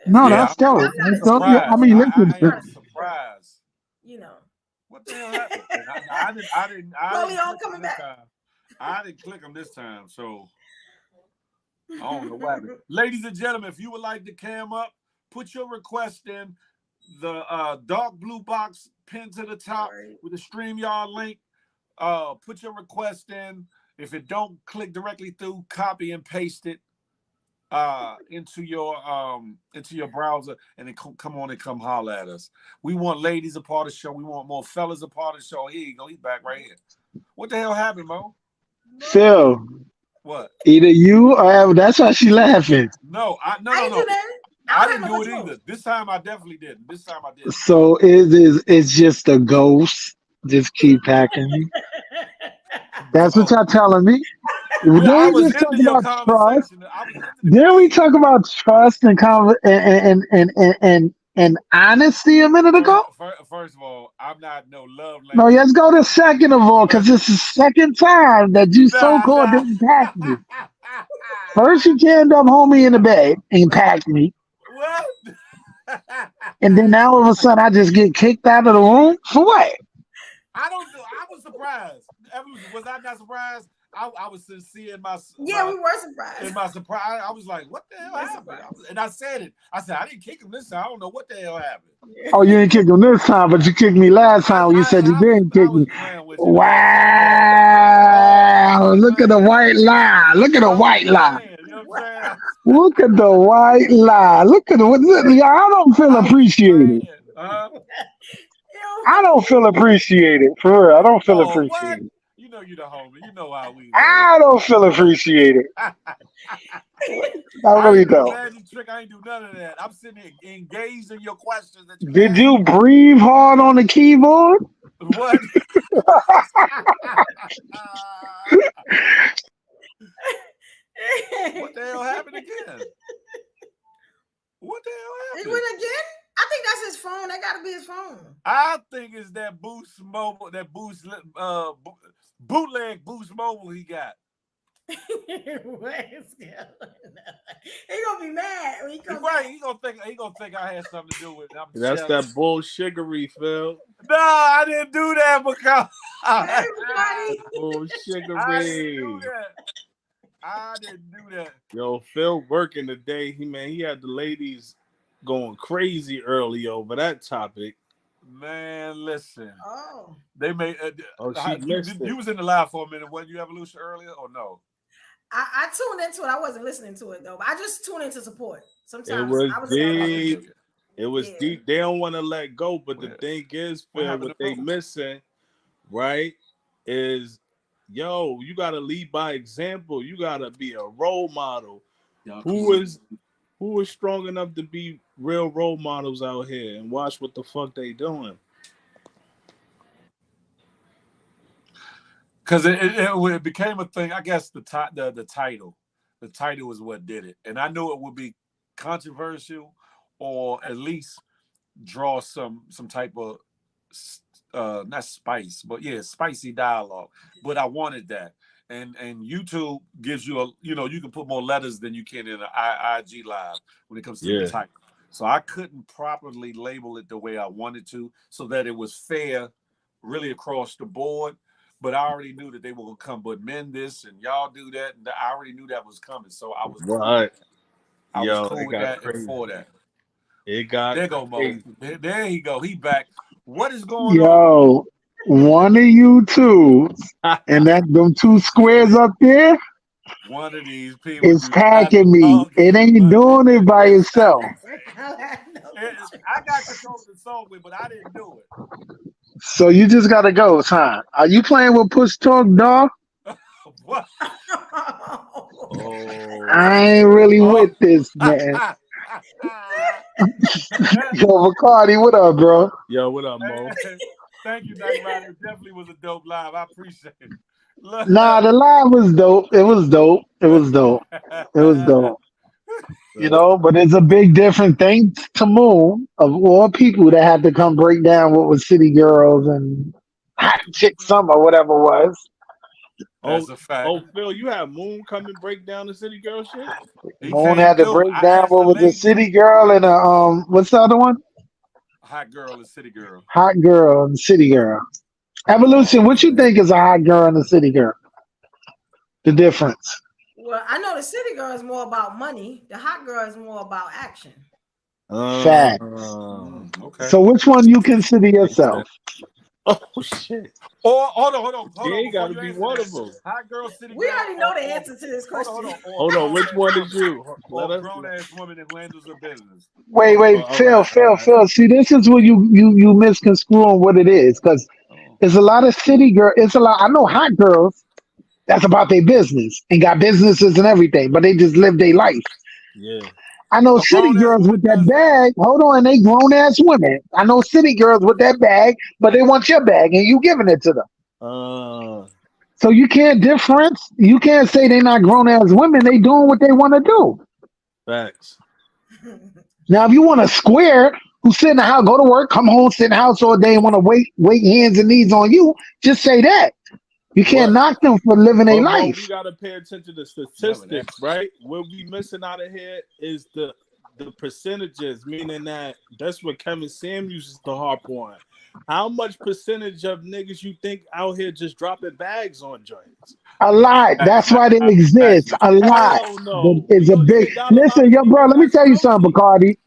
No, Yeah, that's dope. I'm I'm That's not dope. Yeah, I surprised. mean, exploiting. listen. I I'm not am exploiting. surprised. You know, What the hell happened? And I Chloe didn't on click them coming this back. time. I didn't click them this time, so I don't know what happened. Ladies and gentlemen, if you would like to cam up, put your request in the dark blue box pinned to the top Sorry. with the StreamYard link. Put your request in. If it don't click directly through, copy and paste it into your browser, and then come on and come holler at us. We want ladies a part of the show. We want more fellas a part of the show. Here you go. He's back right here. What the hell happened, Mo? Phil, What? either you or that's why she laughing. No, I didn't do no. that. I I don't didn't have no do it control. either. This time I definitely didn't. This time I didn't. So it's just a ghost. Just keep packing me. That's what No. y'all telling me. Then I we was just talk into your about trust. conversation. I was into the Then we conversation. talk about trust and honesty a minute ago. First of all, I'm not no love No, language. let's go to second of all, because But it's the second time that you so nah, called nah. didn't pack me. First you canned up homie in the bed and packed me. What? And then now all of a sudden I just get kicked out of the room for what? I don't know. I was surprised. Evolution, was I not surprised? I was sincere in Yeah, we were surprised. my surprise. I was like, what the hell We were happened? surprised. And I said it. I said, I didn't kick him this time. I don't know what the hell happened. Oh, you didn't kick him this time, but you kicked me last time when you said you didn't I kick was me. playing with you the last time. I Wow. was Look at the playing. white lie. Look at the I was white lie. playing. You know what I'm saying? Look at the white lie. Look at the I don't feel I was appreciated. playing. Huh? I don't feel appreciated. For real. I don't feel Oh, what? appreciated. You know you the homie. You know how we roll. I don't feel appreciated. I I really ain't do the don't. magic trick. I ain't do none of that. I'm sitting here engaged in your questions that you Did asked you me. breathe hard on the keyboard? What? What the hell happened again? What the hell It happened? went again. I think that's his phone. That got to be his phone. I think it's that Boost Mobile, that Boost bootleg Boost Mobile he got. He gonna be mad when he comes Right, back. he gonna think I had something to do with it. I'm That's jealous. that bullshiggery, Phil. No, I didn't do that because Hey, I Bullshiggery. didn't do that. I didn't do that. Yo, Phil working today. He had the ladies going crazy early over that topic. Man, listen. Oh, They made. She missed it. You was in the live for a minute. Wasn't you, Evolution, earlier or no? I tuned into it. I wasn't listening to it though, but I just tuned into support. Sometimes It was I was deep. It was Yeah. deep. They don't want to let go, but the thing is, Phil, what they missing, right, is you gotta lead by example. You gotta be a role model. Who is strong enough to be real role models out here and watch what the fuck they doing? Because it became a thing. I guess the title is what did it, and I knew it would be controversial, or at least draw some type of not spice, but yeah, spicy dialogue. But I wanted that, and YouTube gives you you can put more letters than you can in an IG live when it comes to the title. So I couldn't properly label it the way I wanted to, so that it was fair, really across the board. But I already knew that they were gonna come, but men this and y'all do that, and I already knew that was coming. So I was right. I was cool with that crazy. and for that. It got there go Mo. There he go. He back. What is going on? Yo, one of you two, and them two squares up there One of these people is packing me. It ain't doing it by itself. I got control of the song with, but I didn't do it. So you just gotta go, huh? Are you playing with Push Talk, dog? What? I ain't really with this, man. Yo, Bacardi, what up, bro? Yo, what up, Mo? Thank you, Night Rider. It definitely was a dope live. I appreciate it. Nah, the live was dope. It was dope. It was dope. It was dope. But it's a big different thing to Moon of all people that had to come break down what was City Girls and Hot Chick Summer, whatever it was. That's a fact. Oh, Phil, you had Moon come and break down the City Girl shit? Moon had to break down what was a City Girl and a what's the other one? Hot Girl and City Girl. Hot Girl and City Girl. Evolution, what you think is a hot girl and a city girl? The difference. Well, I know the city girl is more about money. The hot girl is more about action. Fact. Okay. So which one you consider yourself? Oh shit. Hold on. You gotta be one of them. Hot girl, city girl. We already know the answer to this question. Hold on. Which one is you? Let us grown ass woman that handles her business. Wait, Phil. See, this is where you misconstrue on what it is, because there's a lot of city girl. I know hot girls that's about their business and got businesses and everything, but they just live their life. Yeah. I know city girls with that bag. Hold on, they grown ass women. I know city girls with that bag, but they want your bag and you giving it to them. So you can't difference. You can't say they're not grown ass women. They doing what they want to do. Facts. Now, if you want a square who sit in the house, go to work, come home, sit in the house all day, and want to wait hands and knees on you, just say that. You can't knock them for living their life. We gotta pay attention to statistics, right? What we missing out of here is the percentages, meaning that's what Kevin Sam uses to harp on. How much percentage of niggas you think out here just dropping bags on joints? A lot. That's why they exist. A lot. It's a big. Listen, yo, bro. Let me tell you something, Bacardi.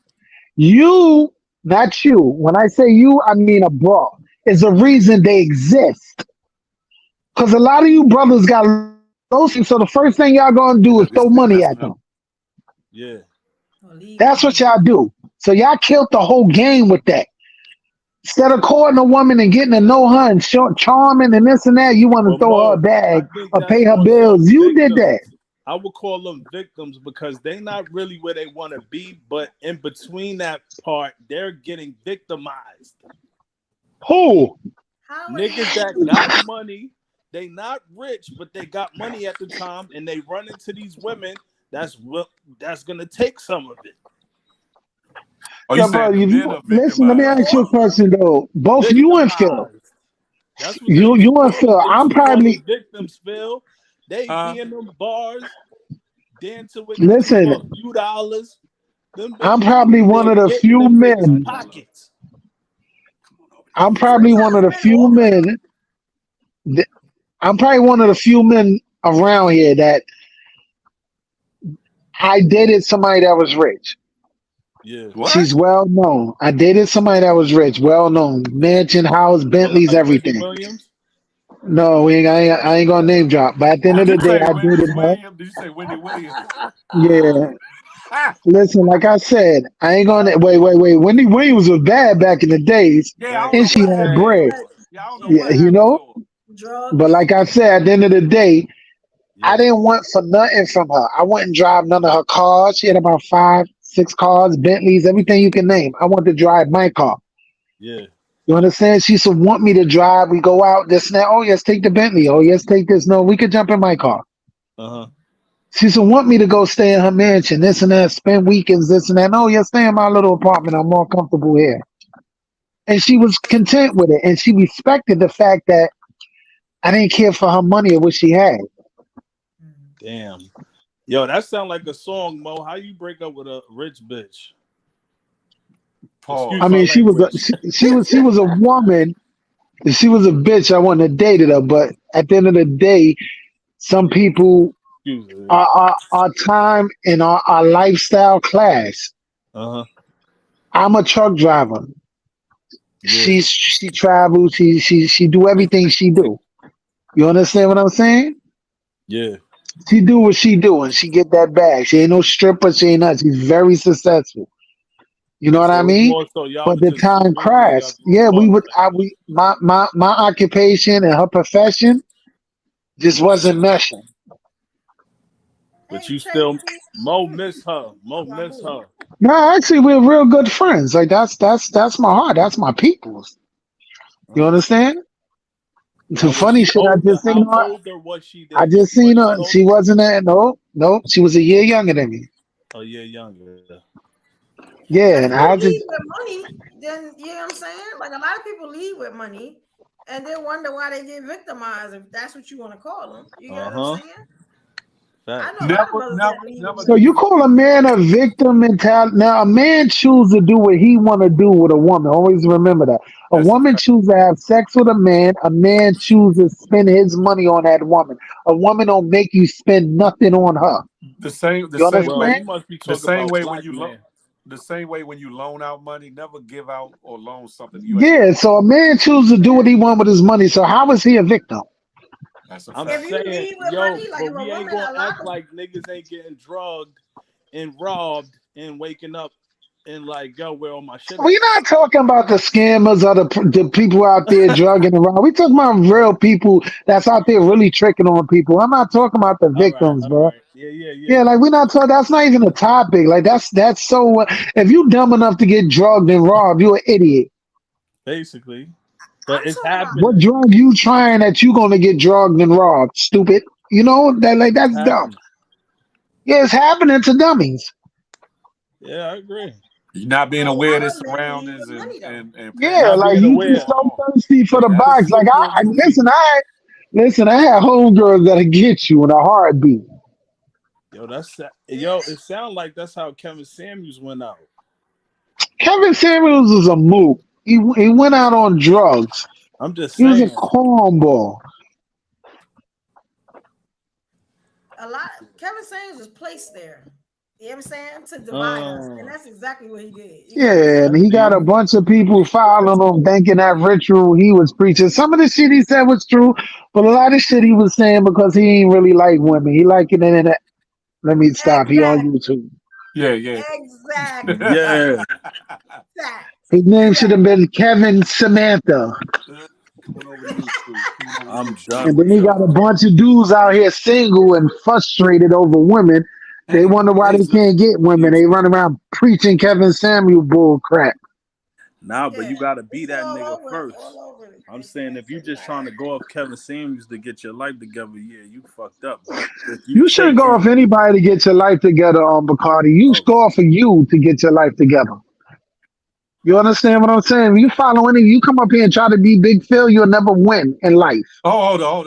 You, not you. When I say you, I mean a bro. Is a reason they exist. Because a lot of you brothers got low, so the first thing y'all gonna do is throw money at them. Yeah. That's what y'all do. So y'all killed the whole game with that. Instead of courting a woman and getting to know her and charming and this and that, you want to throw her a bag or pay her bills. You did that. I would call them victims because they're not really where they want to be, but in between that part, they're getting victimized. Who? Niggas that got money, they not rich, but they got money at the time, and they run into these women that's gonna take some of it. Oh, you Yeah, bro. saying the men are Listen, let me victimized? ask you a question though. Both you and Phil, Victimized. That's what they you was and called. Phil. They I'm was called the probably victims, Phil. They Huh? be in them bars dancing with niggas for listen. a few dollars. Them I'm bitches probably be one there of the getting few them niggas' men. pockets. I'm probably one of Sometimes the men few offer them. men. That, I'm probably one of the few men around here that I dated somebody that was rich. Yeah. What? She's well known. I dated somebody that was rich, well known, mansion, house, What, Bentleys, like Wendy everything. Williams? No, I ain't gonna name drop. But at the end Did of you the day, say I Wendy dated her. Williams? Did you say Wendy Williams? Yeah. Listen, like I said, I ain't gonna wait. Wendy Williams was bad back in the days, Yeah, I Back don't and know in she the what had happened. day. bread. But Yeah, I don't know Yeah, what yeah, you happened know. to her. But drugs. like I said, at the end of the day, I Yeah. didn't want for nothing from her. I wouldn't drive none of her cars. She had about 5, 6 cars, Bentleys, everything you can name. I wanted to drive my car. Yeah. You understand? She used to want me to drive. We go out, this and that. Oh, yes, take the Bentley. Oh, yes, take this. No, we could jump in my car. Uh-huh. She used to want me to go stay in her mansion, this and that, spend weekends, this and that. No, yes, stay in my little apartment. I'm more comfortable here. And she was content with it. And she respected the fact that I didn't care for her money or what she had. Damn. Yo, that sound like a song, Mo. How you break up with a rich bitch? Excuse I Pause. my mean, language. she was a woman. If she was a bitch, I wouldn't have dated her. But at the end of the day, some people Excuse me. our time and our lifestyle class. Uh-huh. I'm a truck driver. Yeah. She travels. She do everything she do. You understand what I'm saying? Yeah. She do what she do, and she get that bag. She ain't no stripper. She ain't nothing. She's very successful. You know what I So it's mean? more so y'all But was the just too time busy and y'all crashed. grew Yeah, we apart. would. We my occupation and her profession just wasn't meshing. But Hey, you still Tracy. Mo miss her. Mo My miss boo. her. No, actually, we're real good friends. Like that's my heart. That's my people's. You Uh-huh. understand? Now Some was funny she shit. I older? just seen How her. older was she I than you? just seen Was her. she She older? wasn't that. No. She was a year younger than me. A year younger. Yeah, If and you I leave just with money, then you know what I'm saying? Like a lot of people leave with money and then wonder why they get victimized, if that's what you want to call them. You get what I'm Uh-huh. saying? I know a Facts. lot of Never, brothers never, that leave with never so get money. you call a man a victim mentality. Now a man choose to do what he want to do with a woman. Always remember that. A That's a woman fact. choose to have sex with a man. A man chooses to spend his money on that woman. A woman don't make you spend nothing on her. The You same Bro, way, understand? you must be the talking same about way when black you loan, men. the same way when you loan out money, never give out or loan something you ain't Yeah. doing. So a man chooses to do what he want with his money. So how is he a victim? That's a I'm If fact. you saying, leave with yo, money, like but if a we ain't woman, gonna a lot act of like niggas ain't getting drugged and robbed and waking up and like, yo, where all my shit at? We're not talking about the scammers or the people out there drugging around. We talking about real people that's out there really tricking on people. I'm not talking about the All right, victims, all bro. right. Yeah, yeah, Yeah, yeah. like we're not talking. That's not even a topic. Like that's so. If you dumb enough to get drugged and robbed, you an idiot. Basically. But I'm it's talking about What happening. drug you trying that you gonna get drugged and robbed? Stupid. You know that like It's that's dumb. happening. Yeah, it's happening to dummies. Yeah, I agree. You're not a being aware of lot the of men leave surroundings with money though. and paying Yeah, Not like being you just aware. attention. so thirsty for the That's box. the Like difference I between listen. I had homegirls that'll get you in a heartbeat. Yo, Yeah. yo, it sounds like that's how Kevin Samuels went out. Kevin Samuels is a mook. He went out on drugs. I'm just He was a saying. cornball. A lot Kevin Samuels was placed there. You know what I'm saying? To divide us. And Uh, that's exactly what he did. You get what I'm Yeah, and saying? he see, got a bunch of people following him, thinking that ritual he was preaching. Some of the shit he said was true, but a lot of shit he was saying because he ain't really like women. He like it in that. Let me stop. He on Exactly. YouTube. yeah, yeah. Exactly. yeah. Fact. His name should have Fact. been Kevin Samantha. Coming over to YouTube. Coming over to I'm YouTube. And done then with he got a y'all. bunch of dudes out here single and frustrated over women. They wonder why they can't get women. They YouTube. run around preaching Kevin Samuel bull crap. Nah, but Yeah. you gotta be It's that all nigga over. first. All over the I'm place. saying if you just trying to go off Kevin Samuels to get your life together, yeah, you fucked up. But if you You shouldn't go taking off anybody to get your life together on Bacardi. You should oh go off of you to get your life together. You understand what I'm saying? If you follow any, you come up here and try to be Big Phil, you'll never win in life. Oh, hold on.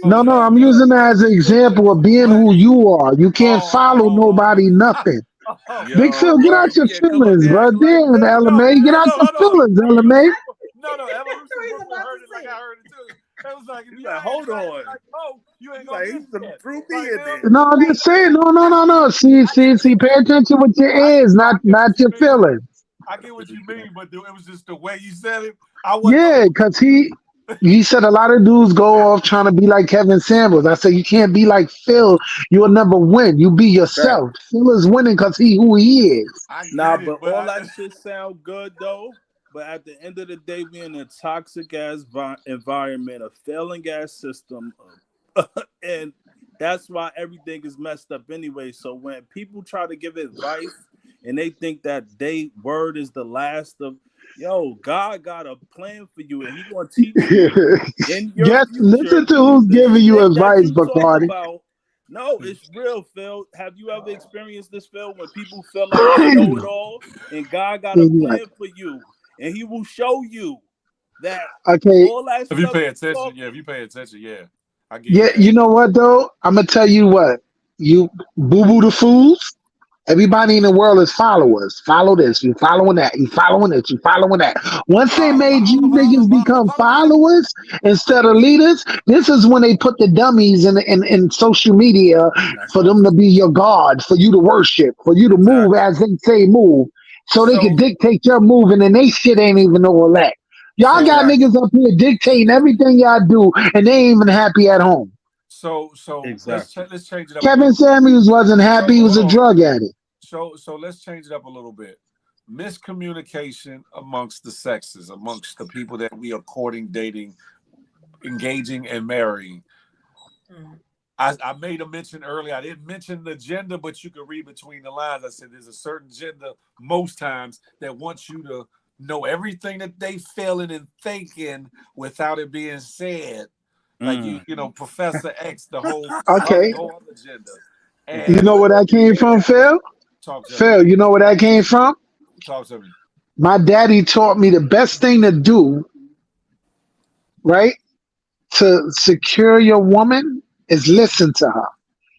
No, Hold no, on. I'm using that as an example of being What? who you are. You can't follow nobody, Oh. nothing. Oh, Big Yo, Phil, oh, get oh, out word. you your can't come up feelings, there bro. acting like Damn, no, LMA, get out your hold on. feelings, LMA. Evolution, no, Evolution He's Brooklyn about to heard it like say I it. heard it too. It was like if He's you like, ain't hold on. like Mo, you ain't He's gonna like, get he's the shit. threw me Like in you know what I'm there. No, saying? I'm Right. just saying, no. See, pay attention with your I ears, no, I get not what you your mean. feelings. I get what you mean, but it was just the way you said it. I wasn't gonna. Yeah, because he said a lot of dudes go off trying to be like Kevin Samuels. I said you can't be like Phil. You'll never win. You be Fact. yourself. Phil is winning because he who he is. I Nah, get it, but but all that shit sound good though. But at the end of the day, we in a toxic ass environment, a failing ass system, and that's why everything is messed up anyway. So when people try to give advice and they think that they word is the last of, yo, God got a plan for you, and He gonna teach you in your Yes, future listen to who's the giving you shit that advice, you talk Bacardi. about. No, it's real, Phil. Have you ever experienced this, Phil, when people feel like they know it all and God got a Right. plan for you and He will show you that Okay, all that if you stuff pay you attention, talk. yeah, if you pay attention, yeah, I give you yeah, that. you know what though? I'm gonna tell you what. You boo boo the fools. Everybody in the world is followers. Follow this. You following that. You following this. You following that. Once they made you niggas become Follow me. followers instead of leaders, this is when they put the dummies in social media That's for right. them to be your god, for you to worship, for you to move Exactly. as they say move, so they can So, dictate your moving, and they shit ain't even all that. Y'all so, got Exactly. niggas up here dictating everything y'all do, and they ain't even happy at home. so Exactly. let's change it up a Kevin little bit. Samuels wasn't happy. So, He was hold a on. drug addict. So let's change it up a little bit. Miscommunication amongst the sexes, amongst the people that we are courting, dating, engaging, and marrying. Mm. I made a mention earlier. I didn't mention the gender, but you can read between the lines. I said there's a certain gender most times that wants you to know everything that they feeling and thinking without it being said. Like Mm. Professor X, Okay, the whole other gender. you And know where that came from, Phil? talk to me. Phil, you know where that came from? Talk to me. My daddy taught me the best thing to do, right, to secure your woman is listen to her.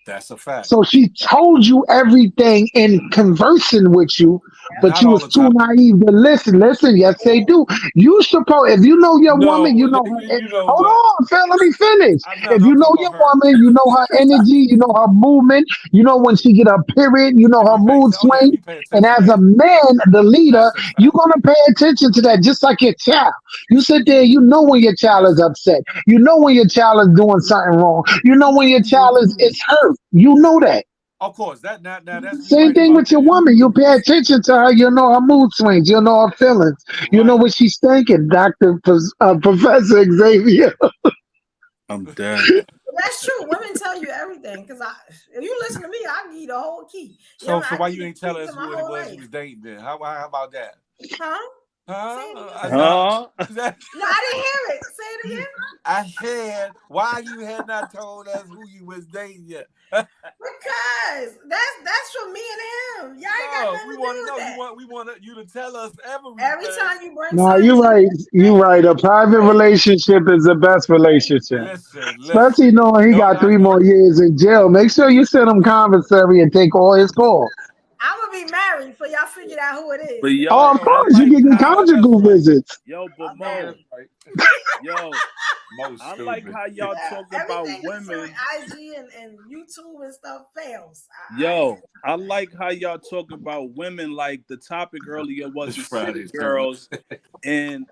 That's a fact. So she told you everything in conversing with you, but Not you all was the too time. naive to listen. Listen, yes, they do. You supposed if you know your woman, No, you know her. you know Hold what? on, Phil, let me finish. I'm not. If you I'm know talking about your her. woman, you know her energy, you know her movement, you know when she get her period, you know If her you pay, mood oh yeah, if swing. you pay And attention, as yeah, a man, the leader, that's a you're fact. gonna pay attention to that, just like your child. You sit there, you know when your child is Listen, upset. You know when your child is doing something wrong. You know when your child is hurt. You know that. of course, that now that's you Same right thing about with your that. woman. You pay attention to her. You know her mood swings. You know her feelings. You know Right. what she's thinking, Professor Xavier. I'm dead. But that's true. Women tell you everything because if you listen to me, I give you the whole key. So I why give you you ain't the tell key to us my who it whole was you life. was dating then? How about that? Huh? Say it Huh? again. Huh? Is that No, I didn't hear it. Say it again. I said why you had not told us who you was dating yet? Because that's for me and him. Y'all ain't got No, nothing we to do want to with know. that. We want you to tell us Every everything. time you bring No, something you're to right. this You're thing, right. A private right? relationship is the best relationship. Listen. Especially knowing he Don't got I 3 more know? years in jail. Make sure you send him commissary and take all his calls. I'm gonna be married for y'all figured out who it But is. Oh, yo, of I know I that's course, you like can get I know how that's conjugal right. visits. yo, I but know Mo, that's right. yo, Most I like stupid. how y'all talk about Everything that's on women. IG and YouTube and stuff fails. Yo, I like how y'all talk about women. Like the topic earlier It's wasn't city Friday, stupid. girls and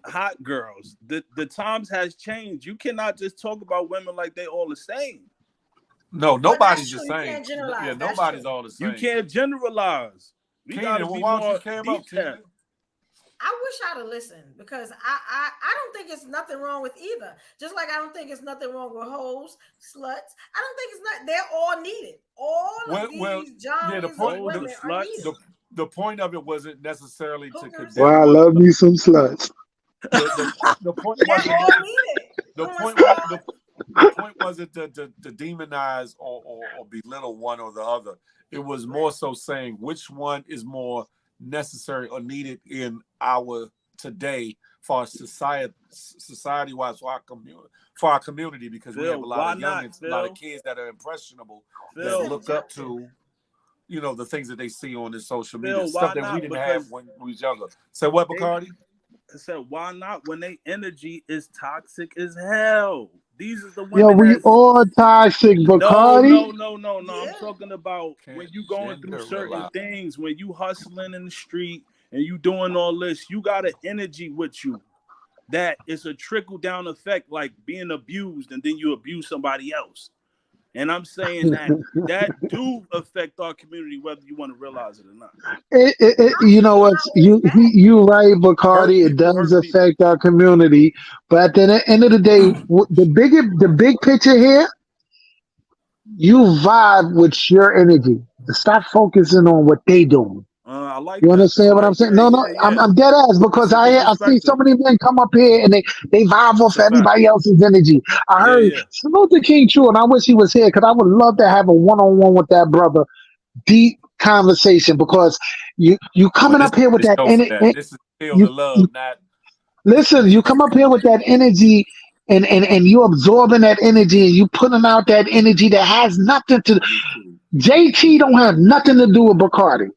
hot girls. The times has changed. You cannot just talk about women like they all the same. No, But that's nobody's the true. You same. can't Yeah, generalize. That's nobody's true. all the You same. can't generalize. We got to Keenan, well, be why don't you more came up, detailed. Keenan? I wish I'd have listened because I don't think it's nothing wrong with either. Just like I don't think it's nothing wrong with hoes, sluts. I don't think it's not. They're all needed. All of Well, these yeah. genres of Hoes and women are needed. sluts. The point of it wasn't necessarily to Hookers, Well, condemn I one love another. me some sluts. The point they're wasn't all necessarily. needed. The Who wants point to was all? the point wasn't to demonize or belittle one or the other. It was more Right. so saying which one is more necessary or needed in our today for our society wise for our community, because we have a lot of youngins, a lot of kids that are impressionable that look up to, you know, the things that they see on the social media, stuff that we didn't have when we was younger. Say what, Bacardi? I said, why not when they energy is toxic as hell? These are the Yo, women we that's all toxic, Bacardi. no. Yeah. I'm talking about when Can't you going through certain generalize. things, when you hustling in the street and you doing all this, you got an energy with you that is a trickle down effect, like being abused and then you abuse somebody else. And I'm saying that do affect our community, whether you want to realize it or not. You know what? You right, Hurt Bacardi. It people, does hurt people. affect our community, but at the end of the day, the big picture here, you vibe with your energy. Stop focusing on what they doing. I like You that. I understand what I'm like, saying? yeah, No, no, yeah, yeah. I'm dead ass That's because a good I see so perspective. many men come up here and they vibe That's off a fact. everybody else's energy. I Yeah, heard yeah. salute to King True, and I wish he was here because I would love to have a one on one with that brother, deep conversation because you Well, coming this up here with is the that show for that. energy. This is Feel You, the you Love, not listen. You come up here with that energy. And you absorbing that energy and you putting out that energy that has nothing to YouTube. JT don't have nothing to do with Bacardi.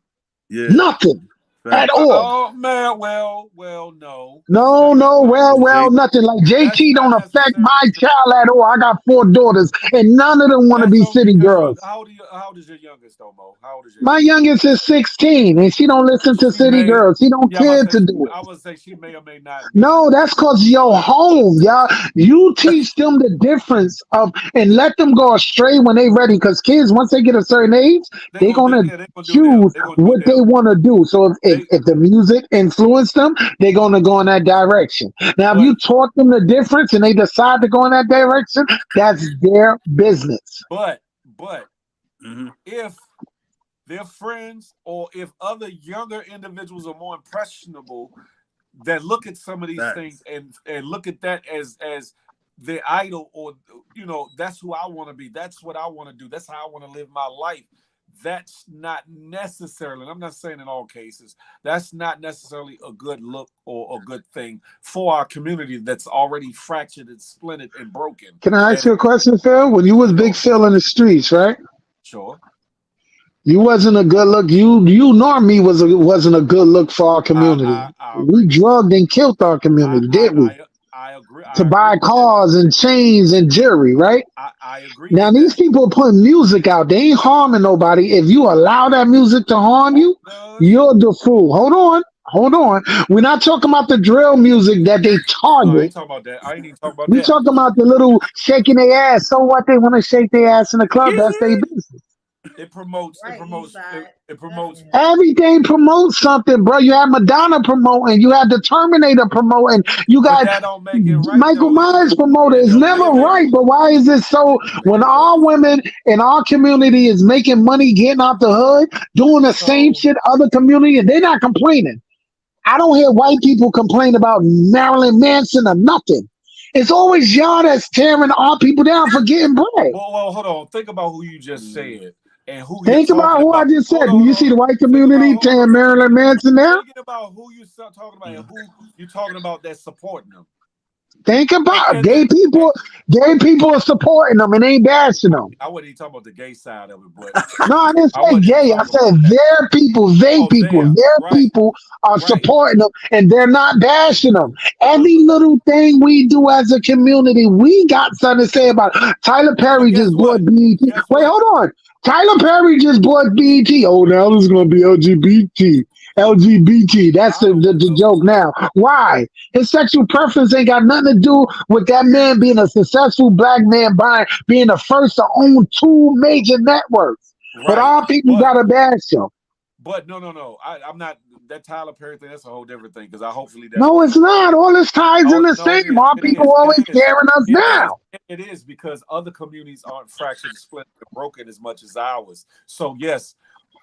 Yeah, Nothing at facts. all. oh man, no. That's No, not no, Jay, nothing. Like that's JT don't not affect necessarily my true. child at all. I got 4 daughters, and none of them want to That's be only city because girls. how old is your youngest though, Mo? How old is your My youngest? youngest is 16, and she don't listen to She city may girls. She don't yeah, I'm about care to say to do it. I would say she may or may not be. No, that's cause your home, y'all. You teach them the difference of and let them go astray when they ready. Cause kids, once they get a certain age, They they gonna do gonna yeah, they gonna do them. choose They gonna do what they them. want to do. So They if the music influenced them, they're gonna go in that direction. Now, if but you taught them the difference and they decide to go in that direction, that's their business. but mm-hmm. if their friends or if other younger individuals are more impressionable that look at some of these things Facts. and look at that as their idol, or you know, that's who I want to be, that's what I want to do, that's how I want to live my life. That's not necessarily, and I'm not saying in all cases, that's not necessarily a good look or a good thing for our community that's already fractured and splintered and broken. Can I ask And you a question, Phil? When you was Big sure, Phil in the streets, right? sure. You wasn't a good look. You nor me wasn't a good look for our community. I We agree with drugged and killed our I community, I did we? To I agree buy with that. cars and chains and jewelry, right? I agree Now with these that. people are putting music out. They ain't harming nobody. If you allow that music to harm Hope you, does. you're the fool. Hold on. We're not talking about the drill music that they No, I ain't target. talking about that. I ain't even talking about We that. talking about the little shaking their ass. So what? They want to shake their ass in the club. That's their business. Right, East Side. It promotes. Definitely. Everything promotes something, bro. You had Madonna promoting, you had the Terminator promoting, you But got that don't make it right Michael though. Myers promoting. Yeah, It's don't never make it right, right. but why is it so? Don't make When it right. our women in our community is making money, getting out the hood, doing the same So shit other community, and they're not complaining. I don't hear white people complain about Marilyn Manson or nothing. It's always y'all that's tearing our people down for getting bread. hold on. Think about who you just Mm. said and who you're Think about talking who I about. just said. Do you see Hold the on. white Think about community hold on, tearing Marilyn Manson down? Thinking about who you talking about and who you talking about that's supporting them. Think about it. And then Gay people are supporting them and ain't bashing them. I wasn't even talking about the gay side of it, but No, I didn't I say wasn't even gay. I talking about said that. Oh, there. their Right. people are Right. supporting them and they're not bashing them. Every little thing we do as a community, we got something to say about it. Tyler But Perry guess just bought what? BET. Guess Wait, what? hold on. Tyler Perry just bought BET. Oh, now this is going to be LGBT. LGBT. That's I don't the know. joke now. Why? His sexual preference ain't got nothing to do with that man being a successful black man being the first to own 2 major networks. But Right. all people got to bash him. But no. I'm not that Tyler Perry thing. That's a whole different thing because I hopefully that. No, it's not. All this ties in Oh the no, it same. is. All It people is. It always is. tearing us It is. down. It is because other communities aren't fractured, split, and broken as much as ours. So yes,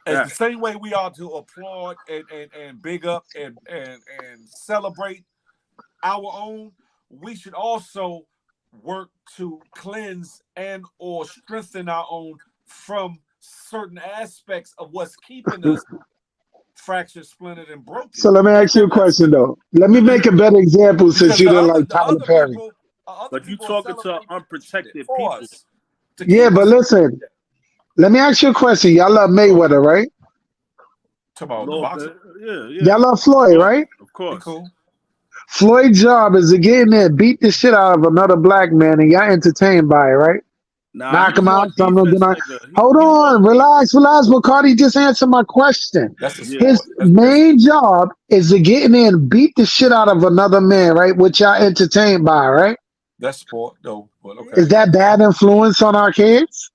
as the Facts. same way we are to applaud and big up and celebrate our own, we should also work to cleanse and or strengthen our own from certain aspects of what's keeping us fractured, splintered, and broken. So let me ask you a question though. Let me make a better example since Because you didn't like the Tyler other Perry. people, But you talking to unprotected for people. us to Yeah, keep but us. listen, let me ask you a question. Y'all love Mayweather, right? Talking about the Little boxer. bit. Yeah. Y'all love Floyd, right? Of Be course. cool. Floyd's job is to get in there, and beat the shit out of another black man, and y'all entertained by it, right? Nah, Knock he him more out. Some of them defense not. nigga. Hold He more on, relax. Bacardi just answered my question. That's the Yeah. His sport. That's different. main job is to get in there and beat the shit out of another man, right? Which y'all entertained by, right? That's sport, though. But Is okay. that bad influence on our kids?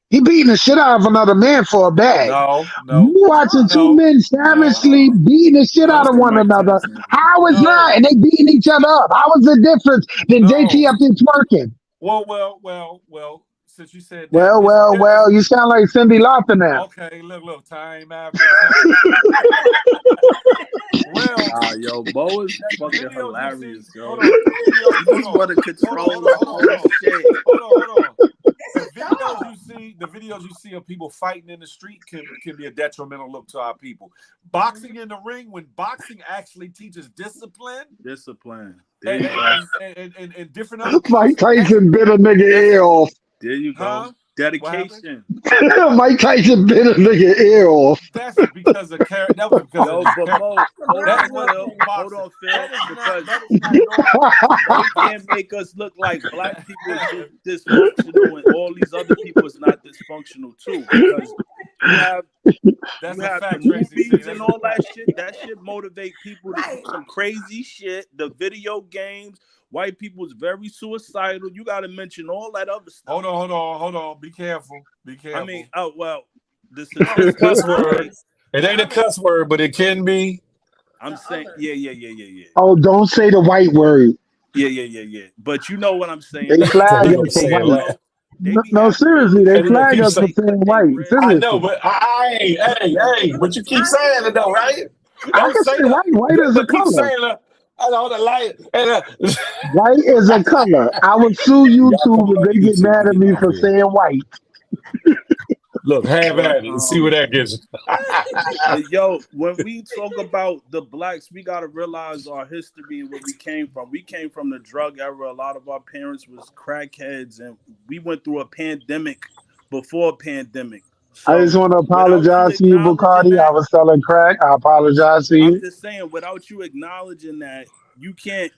He beating the shit out of another man for a bag. No, You watching two no, men no, savagely beating the shit out That's of the no, one Mike another. Tyson. How is no, that? And they beating each other up. How is the difference than JT no. up there twerking? Well. Since you said that, You sound like Cindy Lauper now. okay. Look. Time after time. Well, Nah, yo, Bo is the fucking videos you hilarious, see. yo. Hold on. The videos. He just want to control the whole shit. Hold on. It's a dog. The videos you see of people fighting in the street can be a detrimental look to our people. Boxing in the ring, when boxing actually teaches discipline Discipline. There you go. and different other things. Mike Tyson bit a nigga ear off. There you go. Huh? Dedication. Mike Tyson bit a nigga ear off. That's because of character. That was because Yo, of but Mo, hold that on, is what Phil. Hold boxing. on, Phil. Because That is not normal. they can't make us look like black people is dysfunctional and all these other people is not dysfunctional too. Because you have That's you a have the fact, Tracy. See, movies that's and a all that fact. shit. That shit motivate people to do Right. some crazy shit. The video games, white people is very suicidal. You got to mention all that other stuff. Hold on. Be careful. I mean, the It's a statistics cuss word. say, It ain't a cuss word, but it can be. I'm saying, yeah. Oh, don't say the white word. Yeah. But you know what I'm saying. They These flag You us gonna for say it white. right. they be No, having real seriously, they And experience flag keep us for saying, with saying they white. ribs. I know, Seriously. but hey, but you keep saying it though, right? I Don't can say say that, white. White is a but keep color. saying and all the light White is a color. I would sue y'all come YouTube if on they get YouTube mad to at get me off for here. saying white. Look, have But at it and see what that gets you. but yo, when we talk about the blacks, we gotta realize our history and where we came from. We came from the drug era. A lot of our parents was crackheads, and we went through a pandemic before a pandemic. I just So want to without you apologize to you, acknowledging Bacardi. I that, was selling crack. I apologize to I'm you. just saying, without you acknowledging that, you can't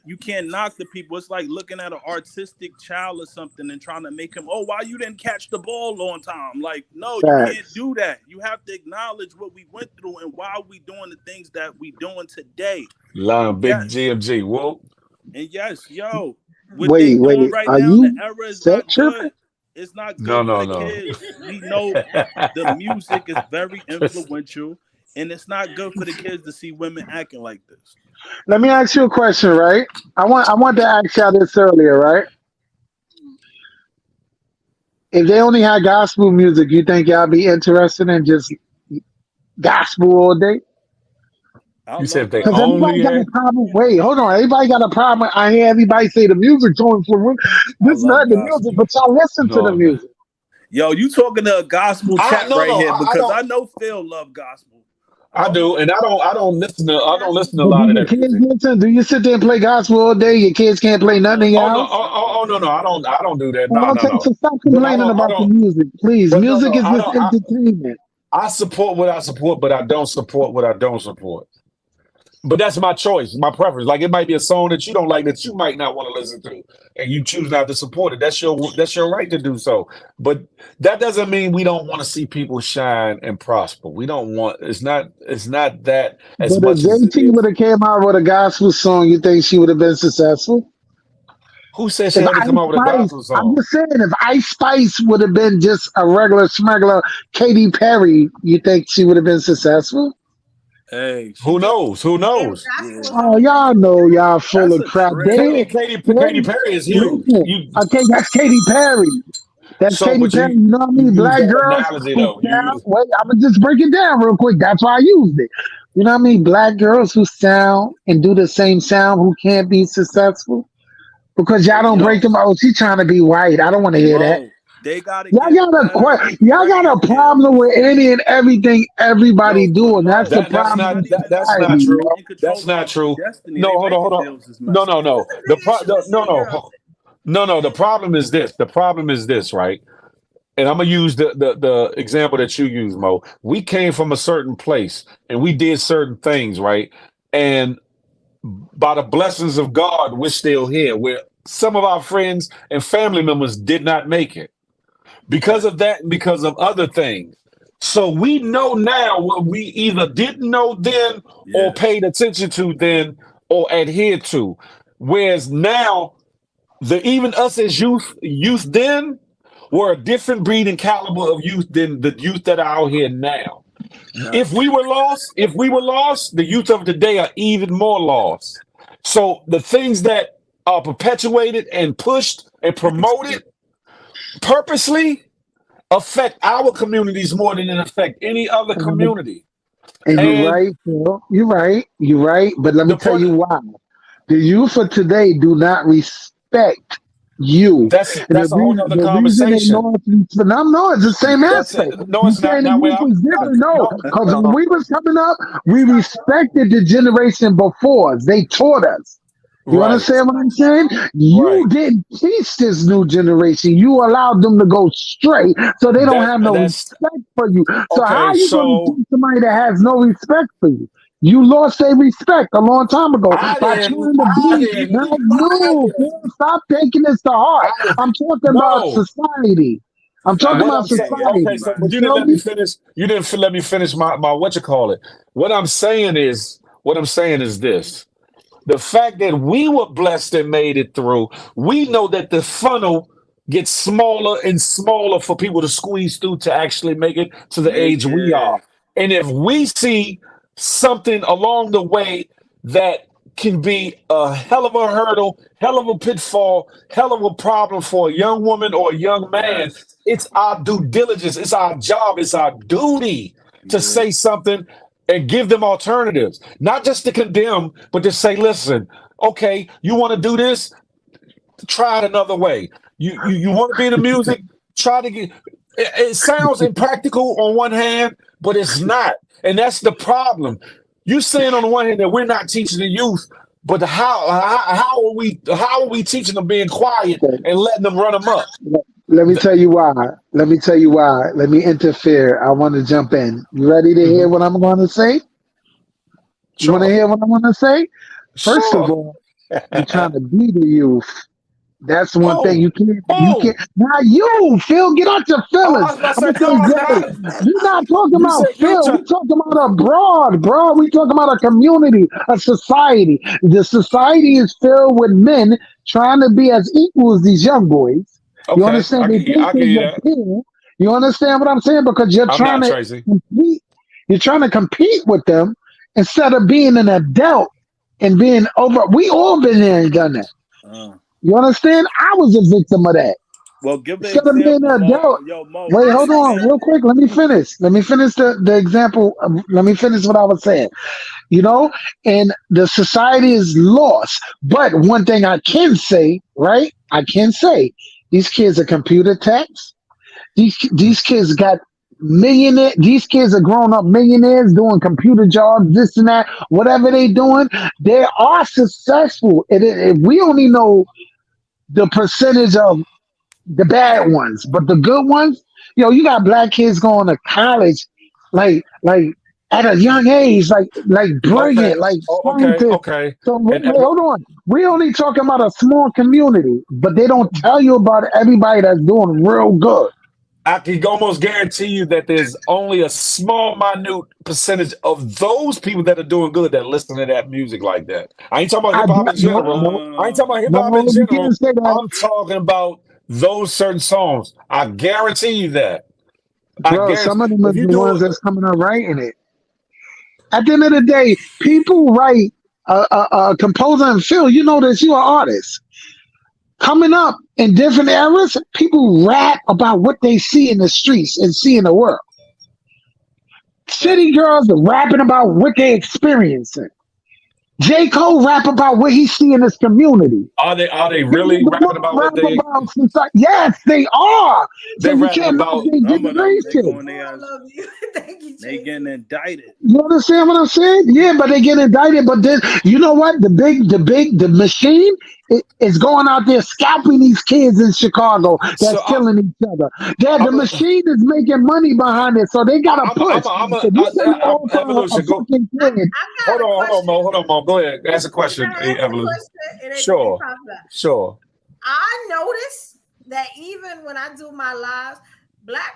knock the people. It's like looking at an artistic child or something and trying to make him, oh, why you didn't catch the ball on time? Like, no, you can't Facts. do that. You have to acknowledge what we went through and why we doing the things that we doing today. Line And big yes, GMG. Whoa. yo, what they doing Wait. right Are now, the you era is set not tripping? good. It's not No, good for no, the no. kids. We know the music is very influential, and it's not good for the kids to see women acting like this. Let me ask you a question, right? I want to ask y'all this earlier, right? If they only had gospel music, you think y'all be interested in just gospel all day? I You said love if they Because gospel. everybody only got a had problem. Wait, hold on. Everybody got a problem. I hear everybody say the music's only for women. I This is love not the music, gospel. but y'all listen to the no. music. Yo, you talking to a gospel chat No, right no, here I because don't. I know Phil love gospel. I do, and I don't listen to a But do lot of your that kids music. listen? Do you sit there and play gospel all day? Your kids can't play nothing in your Oh no, house? no, I don't do that. No, Okay, so stop But complaining I about the don't. music, please. But Music no, is I just don't. entertainment. I support what I support, but I don't support what I don't support. But that's my choice, my preference. Like it might be a song that you don't like that you might not want to listen to, and you choose not to support it. That's your right to do so. But that doesn't mean we don't want to see people shine and prosper. We don't want. It's not that as But if much as it JT would is. have came out with a gospel song, you think she would have been successful? Who said she If had to come Ice out with a Spice, gospel I'm song? just saying, if Ice Spice would have been just a regular smuggler, Katy Perry, you think she would have been successful? Hey, she Who just knows? Who If knows? gospel yeah. is Oh, only for y'all know women, y'all full That's of a crap. trend. Katy Perry is huge. Listen. You Okay, that's Katy Perry. That's so, Katy but Perry. you You know what I you mean? use Black that girls analogy who though. You sound. use Wait, I'm gonna just break it down real quick. That's why I used it. You know what I mean? Black girls who sound and do the same sound who can't be successful because y'all Hey, don't break yo, them. Oh, she trying to be white. I don't want to hear that. Mo, They gotta Y'all get got better y'all got a record problem deals. with any and everything everybody Yo, but doing. That's Mo, the That's problem it's not with not even that's about not society, true. yo. in That's control of not their own true. destiny. No, They hold on, hold record on. deals is No, messed no, up. no. The issue is No, city no, girls. no, no. The problem is this. The problem is this, right? And I'm gonna use the example that you use, Mo. We came from a certain place and we did certain things, right? And by the blessings of God, we're still here. Where some of our friends and family members did not make it because Right. of that and because of other things. So we know now what we either didn't know then or Yeah. paid attention to then or adhered to. Whereas now, the even us as youth then were a different breed and caliber of youth than the youth that are out here now. Yeah. If we were lost, the youth of today are even more lost. So the things that are perpetuated and pushed and promoted purposely affect our communities more than it affect any other community. And you're And right, Phil. You're right. You're right. But let me the tell pro- you why. The youth of today do not respect you. that's And that's a whole nother the reason they conversation. know it's no, it's the same That's it. aspect. No, You it's not. saying the Now where youth I'm is different? No, no, because no, when no. we was coming up, we respected the generation before us. They taught us. You Right, understand what I'm saying? You right. didn't teach this new generation. You allowed them to go straight, so they don't have no That's respect for you. So how okay. are you going to So teach somebody that has no respect for you? You lost their respect a long time ago I by didn't, trying to I be. didn't, Not I you. didn't, Phil. Stop taking this to heart. I didn't. I'm talking about No, society. I'm talking Facts. what about I'm You saying. can't get Okay, society. so everybody. but You you didn't feel let me me? finish. You didn't let me finish my what you call it. What I'm saying is, what I'm saying is this. The fact that we were blessed and made it through, we know that the funnel gets smaller and smaller for people to squeeze through to actually make it to the Make age we are. it. And if we see something along the way that can be a hell of a hurdle, hell of a pitfall, hell of a problem for a young woman or a young man, Yes. it's our due diligence, it's our job, it's our duty to Yeah. say something and give them alternatives, not just to condemn, but to say, listen, okay, you want to do this? Try it another way. You want to be in the music? Try to get. It sounds impractical on one hand, but it's not, and that's the problem. You saying on the one hand that we're not teaching the youth, but how are we teaching them being quiet Okay. and letting them run amok? Let me Th- tell you why. Let me tell you why. Let me interfere. I want to jump in. You ready to hear mhm. what I'm going to say? You want to Sure, hear what I'm going to say? First of sure. all, you're trying to be the youth. That's one thing Oh, you can't. oh, Now you, Phil, get out your oh! I feelings. was about to I'm say gonna no, say, I'm Jay, not. we're not talking You about said you Phil. try. We talking about abroad, bro. We talking about a community, a society. The society is filled with men trying to be as equal as these young boys. You Okay, understand? They think I they're give you your that. peer. You understand what I'm saying? Because you're I'm trying not to Tracy. compete. You're trying to compete with them instead of being an adult and being over. We all been there and done that. Uh, You understand? I was a victim of that. well, give the Instead of being example, an Mo. adult, Yo, Mo, wait, give I the hold say on, real example. quick. Let me finish. Let me finish the example. Let me finish what I was saying. You know, and the society is lost. But one thing I can say, right? I can say these kids are computer techs. These kids got millionaire. These kids are grown up millionaires doing computer jobs, this and that, whatever they doing. They are successful. If we only know the percentage of the bad ones, but the good ones, you got black kids going to college, like at a young age, like Okay. brilliant, like Oh, okay. scientists. Okay. So wait, And wait, hold on. We only talking about a small community, but they don't tell you about everybody that's doing real good. I can almost guarantee you that there's only a small, minute percentage of those people that are doing good that listen to that music like that. I ain't talking about hip hop in No, general. no, I ain't talking about hip hop in no, you can't general. say that, I'm talking about those certain songs. I guarantee you that. I bro. guarantee Some of them if is you the do ones it. that's coming up writing it. At the end of the day, people write a composer and Phil. You know this. You're an artist. Coming up in different eras, people rap about what they see in the streets and see in the world. Right. City girls are rapping about what they experiencing. J. Cole rap about what he see in his community. Are they Kendrick really rapping Lamar about rap what they about society. Yes, they are. So they you rapping can't knock about? their Some of them they generation. going Oh, there I as love you. Thank you, they getting Tracy. indicted. You understand what I'm saying? Yeah, but they get indicted. But then you know what? The machine is going out there scalping these kids in Chicago So that's killing each other. Yeah, the I'm a, machine is making money behind it, so they gotta push. If you killing off a Evolution. Go. fucking kid, I got a question. Hold on, Mo. Go ahead. Ask a Can question, I ask a Evolution. question? It ain't gonna be Sure, popular. sure. I notice that even when I do my lives, black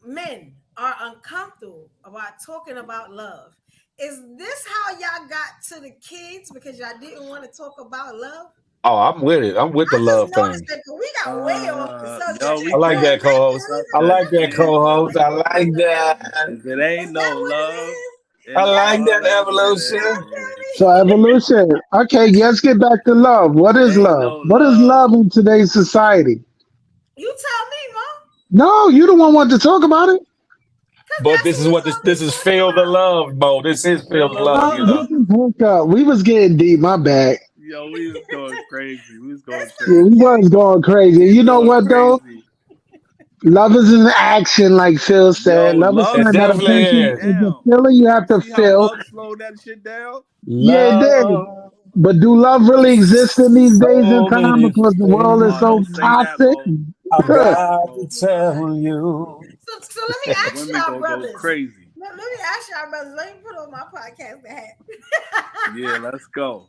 men are uncomfortable about talking about love. Is this how y'all got to the kids because y'all didn't want to talk about love? Oh, I'm with it. I'm with I the just love noticed thing. that but we got way off the subject. No, I we like good. that, co-host. Stop I that like that, shit. co-host. I like that. If it ain't Is no that what it love is? I in Y'all, like all that that evolution. y'all shit, so tell me. evolution. Okay, let's get back to love. What is ain't love? no What is love. love in today's society? You tell me, Mom. No, you the one want to talk about it. Because But that's this what is we what supposed to be this is talking feel the about. love, Mo. This is feel Feel the the love, Oh, you know. love. this is hook. We was getting deep. My bad. Yo, we was going crazy. We was going It's Yeah, crazy. we okay. was going crazy. We You was know going what though? crazy. Love is an action, like Phil said. Yo, Love is love It something that slowed definitely that attention shit is. is a down. feeling you have You to see how feel. love slowed that shit down? Yeah, it did. Love But do love really exist in these days and so time many because the world is Oh, so don't say things. that, toxic? Mo. I've Don't say that, got to Mo. tell you. So let me The ask women y'all, gonna go brothers. crazy. Let me ask y'all, brothers. Let me put on my podcast hat. Yeah, let's go.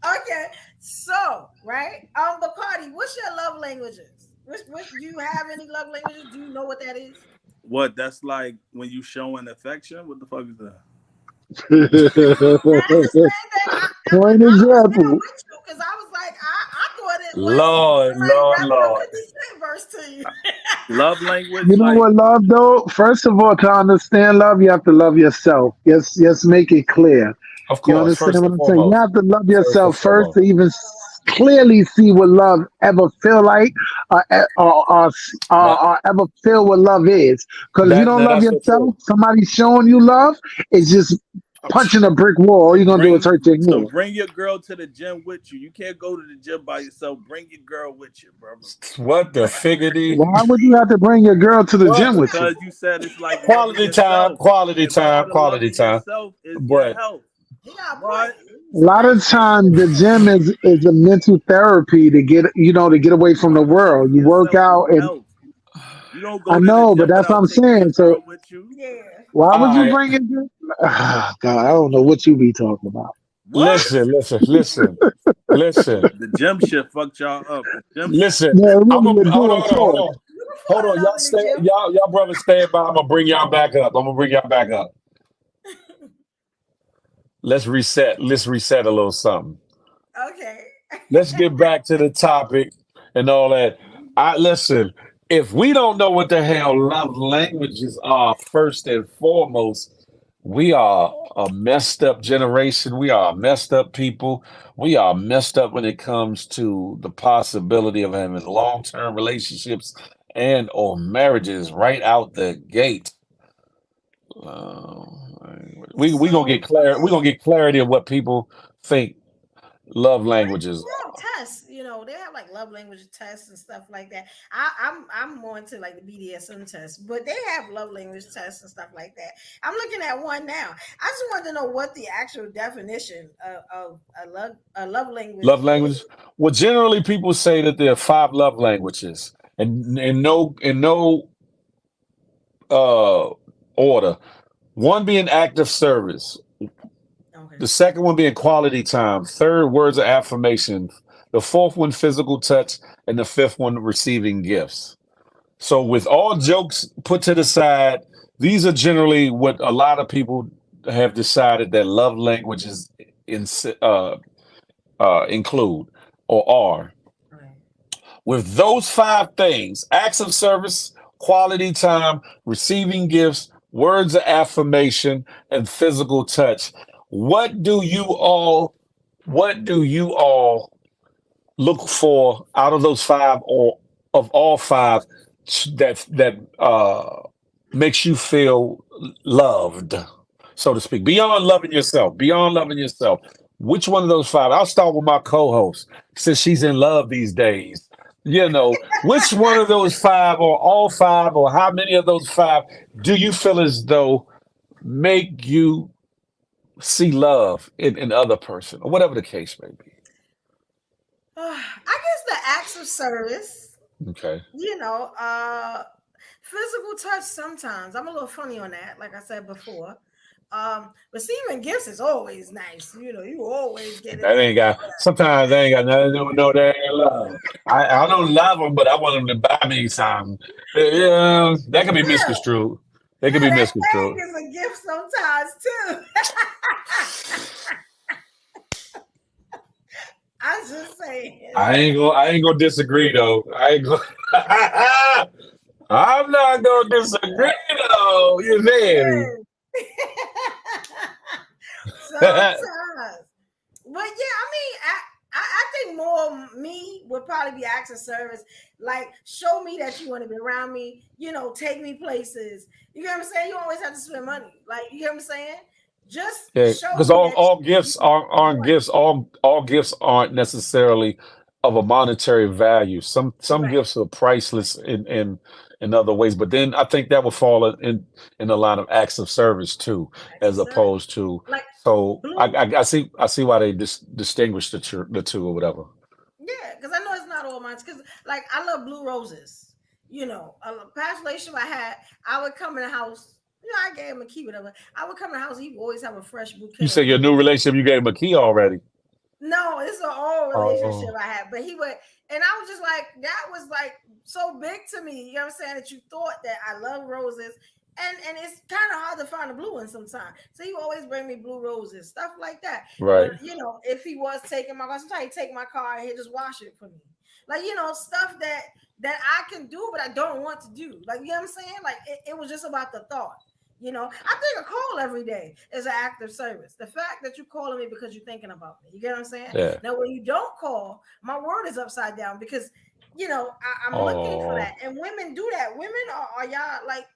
Okay, so right, Bacardi, what's your love languages? Which do you have any love languages? Do you know what that is? What? That's like when you showing affection? What the fuck is that? And I just said that Point I was there example. with you because I was like, I thought it was Lord, somebody Lord, rapping a Lord. 50 Cent verse to you. Love language, You know like what love though? First of all, to understand love, you have to love yourself. Yes, make it clear. Of You course, understand first what and I'm saying? You foremost. have to love First and yourself first foremost. to even clearly see what love ever feel like, Now, or ever feel what love is. Because if you don't love that's so yourself, true. somebody showing you love is just punching a brick wall. All you're gonna do is hurt your so head. bring your girl to the gym with you. You can't go to the gym by yourself. Bring your girl with you, brother. What the figgity? Why would you have to bring your girl to the What? gym with you? Because you said it's like loving Quality time, yourself. quality And part time, of quality loving time. yourself is your But health. He got a point. What? A Some lot of medication time, in the there. gym is a mental therapy to get to get away from the world. Loving You work yourself is out, and health. You don't I go to the know, but gym that's what without I'm taking your saying. So girl with you. Yeah. why would all you right, bring it? God, I don't know what you be talking about. What? listen. The gym shit fucked y'all up. The gym shit. Listen, Yeah, it I'm a really a hold do on, it hold on, hold for. on. You can Hold fall in on, love y'all in the stay, gym. y'all brothers stand by. I'm gonna bring y'all back up. I'm gonna bring y'all back up. Let's reset. Let's reset a little something. Okay. Let's get back to the topic and all that. I listen. If we don't know what the hell love languages are, first and foremost, we are a messed up generation. We are a messed up people. We are messed up when it comes to the possibility of having long-term relationships and or marriages right out the gate. Uh, we So gonna get clarity. We're gonna get clarity of what people think love languages they are. have tests, they have like love language tests and stuff like that. I'm more into like the BDSM tests, but they have love language tests and stuff like that. I'm looking at one now. I just wanted to know what the actual definition of a love language Love is. languages. Well, generally people say that there are five love languages, and in no uh order. One being active service, Okay. the second one being quality time, third words of affirmation, the fourth one physical touch, and the fifth one receiving gifts. So, with all jokes put to the side, these are generally what a lot of people have decided that love languages in, include or are. Okay. With those five things, acts of service, quality time, receiving gifts, words of affirmation, and physical touch, what do you all what do you all look for out of those five or of all five that makes you feel loved, so to speak, beyond loving yourself, beyond loving yourself? Which one of those five? I'll start with my co-host since she's in love these days. Which one of those five, or all five, or how many of those five do you feel as though make you see love in other person, or whatever the case may be? I guess the acts of service, Okay. physical touch sometimes. I'm a little funny on that, like I said before. Receiving gifts is always nice. You always get it. That ain't got. Sometimes they ain't got nothing to do with no damn love. I don't love them, but I want them to buy me something. Yeah, that can be Yeah, misconstrued. They can yeah, be that bag misconstrued. is a gift sometimes too. I'm just saying. I ain't gonna disagree though. I ain't gonna. I'm not gonna disagree though. You feel Yeah. me? Sometimes. But yeah, I think more me would probably be acts of service. Like, show me that you want to be around me, take me places. You get what I'm saying? You always have to spend money. Like, you get what I'm saying? Just Yeah, show because me all, that all you gifts aren't want gifts. All gifts aren't necessarily of a monetary value. Some right. gifts are priceless in other ways. But then I think that would fall in a line of acts of service too, Acts of as service. opposed to. Like So blue. I see why they distinguish the two or whatever. Yeah, because I know it's not all mine. Because like I love blue roses. A past relationship I had, I would come in the house. I gave him a key, whatever. I would come in the house. He would always have a fresh You bouquet say of your roses. new relationship, you gave him a key already. No, it's an old relationship Oh, I had, but he would, and I was just like, that was like so big to me. You know what I'm saying? That you thought that I love roses, and it's kind of hard to find a blue one sometimes. So he would always bring me blue roses, stuff like that. When right. if he was taking my car, sometimes he'd take my car and he'd just wash it for me, like stuff that I can do, but I don't want to do. Like, you know what I'm saying? Like it was just about the thought. I think a call every day is an act of service. The fact that you're calling me because you're thinking about me. You get what I'm saying? Yeah. Now, when you don't call, my word is upside down because, I'm looking for that. Oh, And women do that. Women are y'all like,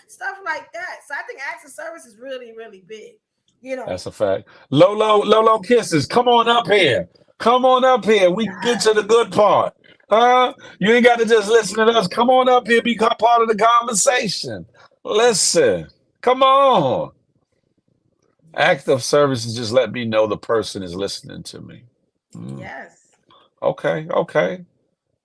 stuff like that. So I think acts of service is really, really big. You know, that's a fact. Lolo kisses. Come on up here. Come on up here. We can get to the good part. You ain't got to just listen to us. Come on up here. Become part of the conversation. Listen. Come on. Act yes, of service is just let me know the person is listening to me. Mm, yes. okay. Okay.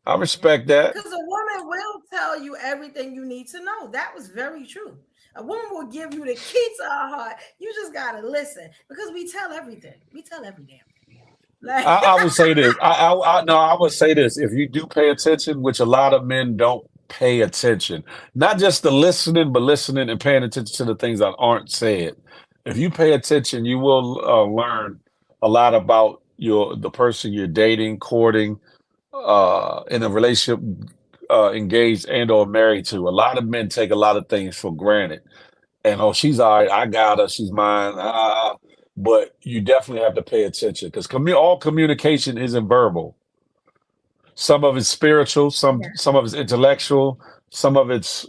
I Yeah. respect that. Because a woman will tell you everything you need to know. That was very true. A woman will give you the key to her heart. You just gotta listen because we tell everything. We tell every damn thing. Like, I would say this. No, I would say this. If you do pay attention, which a lot of men don't pay attention, not just the listening, but listening and paying attention to the things that aren't said. If you pay attention, you will learn a lot about the person you're dating, courting, in a relationship, engaged and or married to. A lot of men take a lot of things for granted, and oh, she's all right, I got her, she's mine. But you definitely have to pay attention because all communication isn't verbal. Some of it's spiritual, yeah, some of it's intellectual, some of it's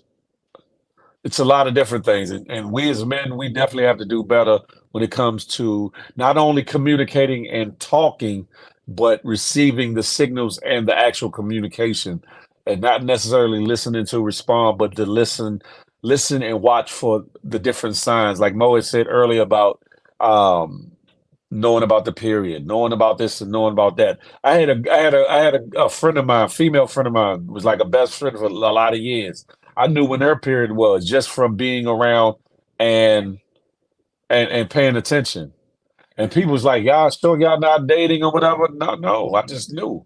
a lot of different things. And we as men, we definitely have to do better when it comes to not only communicating and talking, but receiving the signals and the actual communication, and not necessarily listening to respond, but to listen and watch for the different signs. Like Mo had said earlier about um, knowing about the period, knowing about this and knowing about that. I had a friend of mine, female friend of mine, was like a best friend for a lot of years. I knew when her period was just from being around yeah. and and paying attention. And people Mm-hmm. was like, y'all sure y'all not dating or whatever. No, no, I just knew.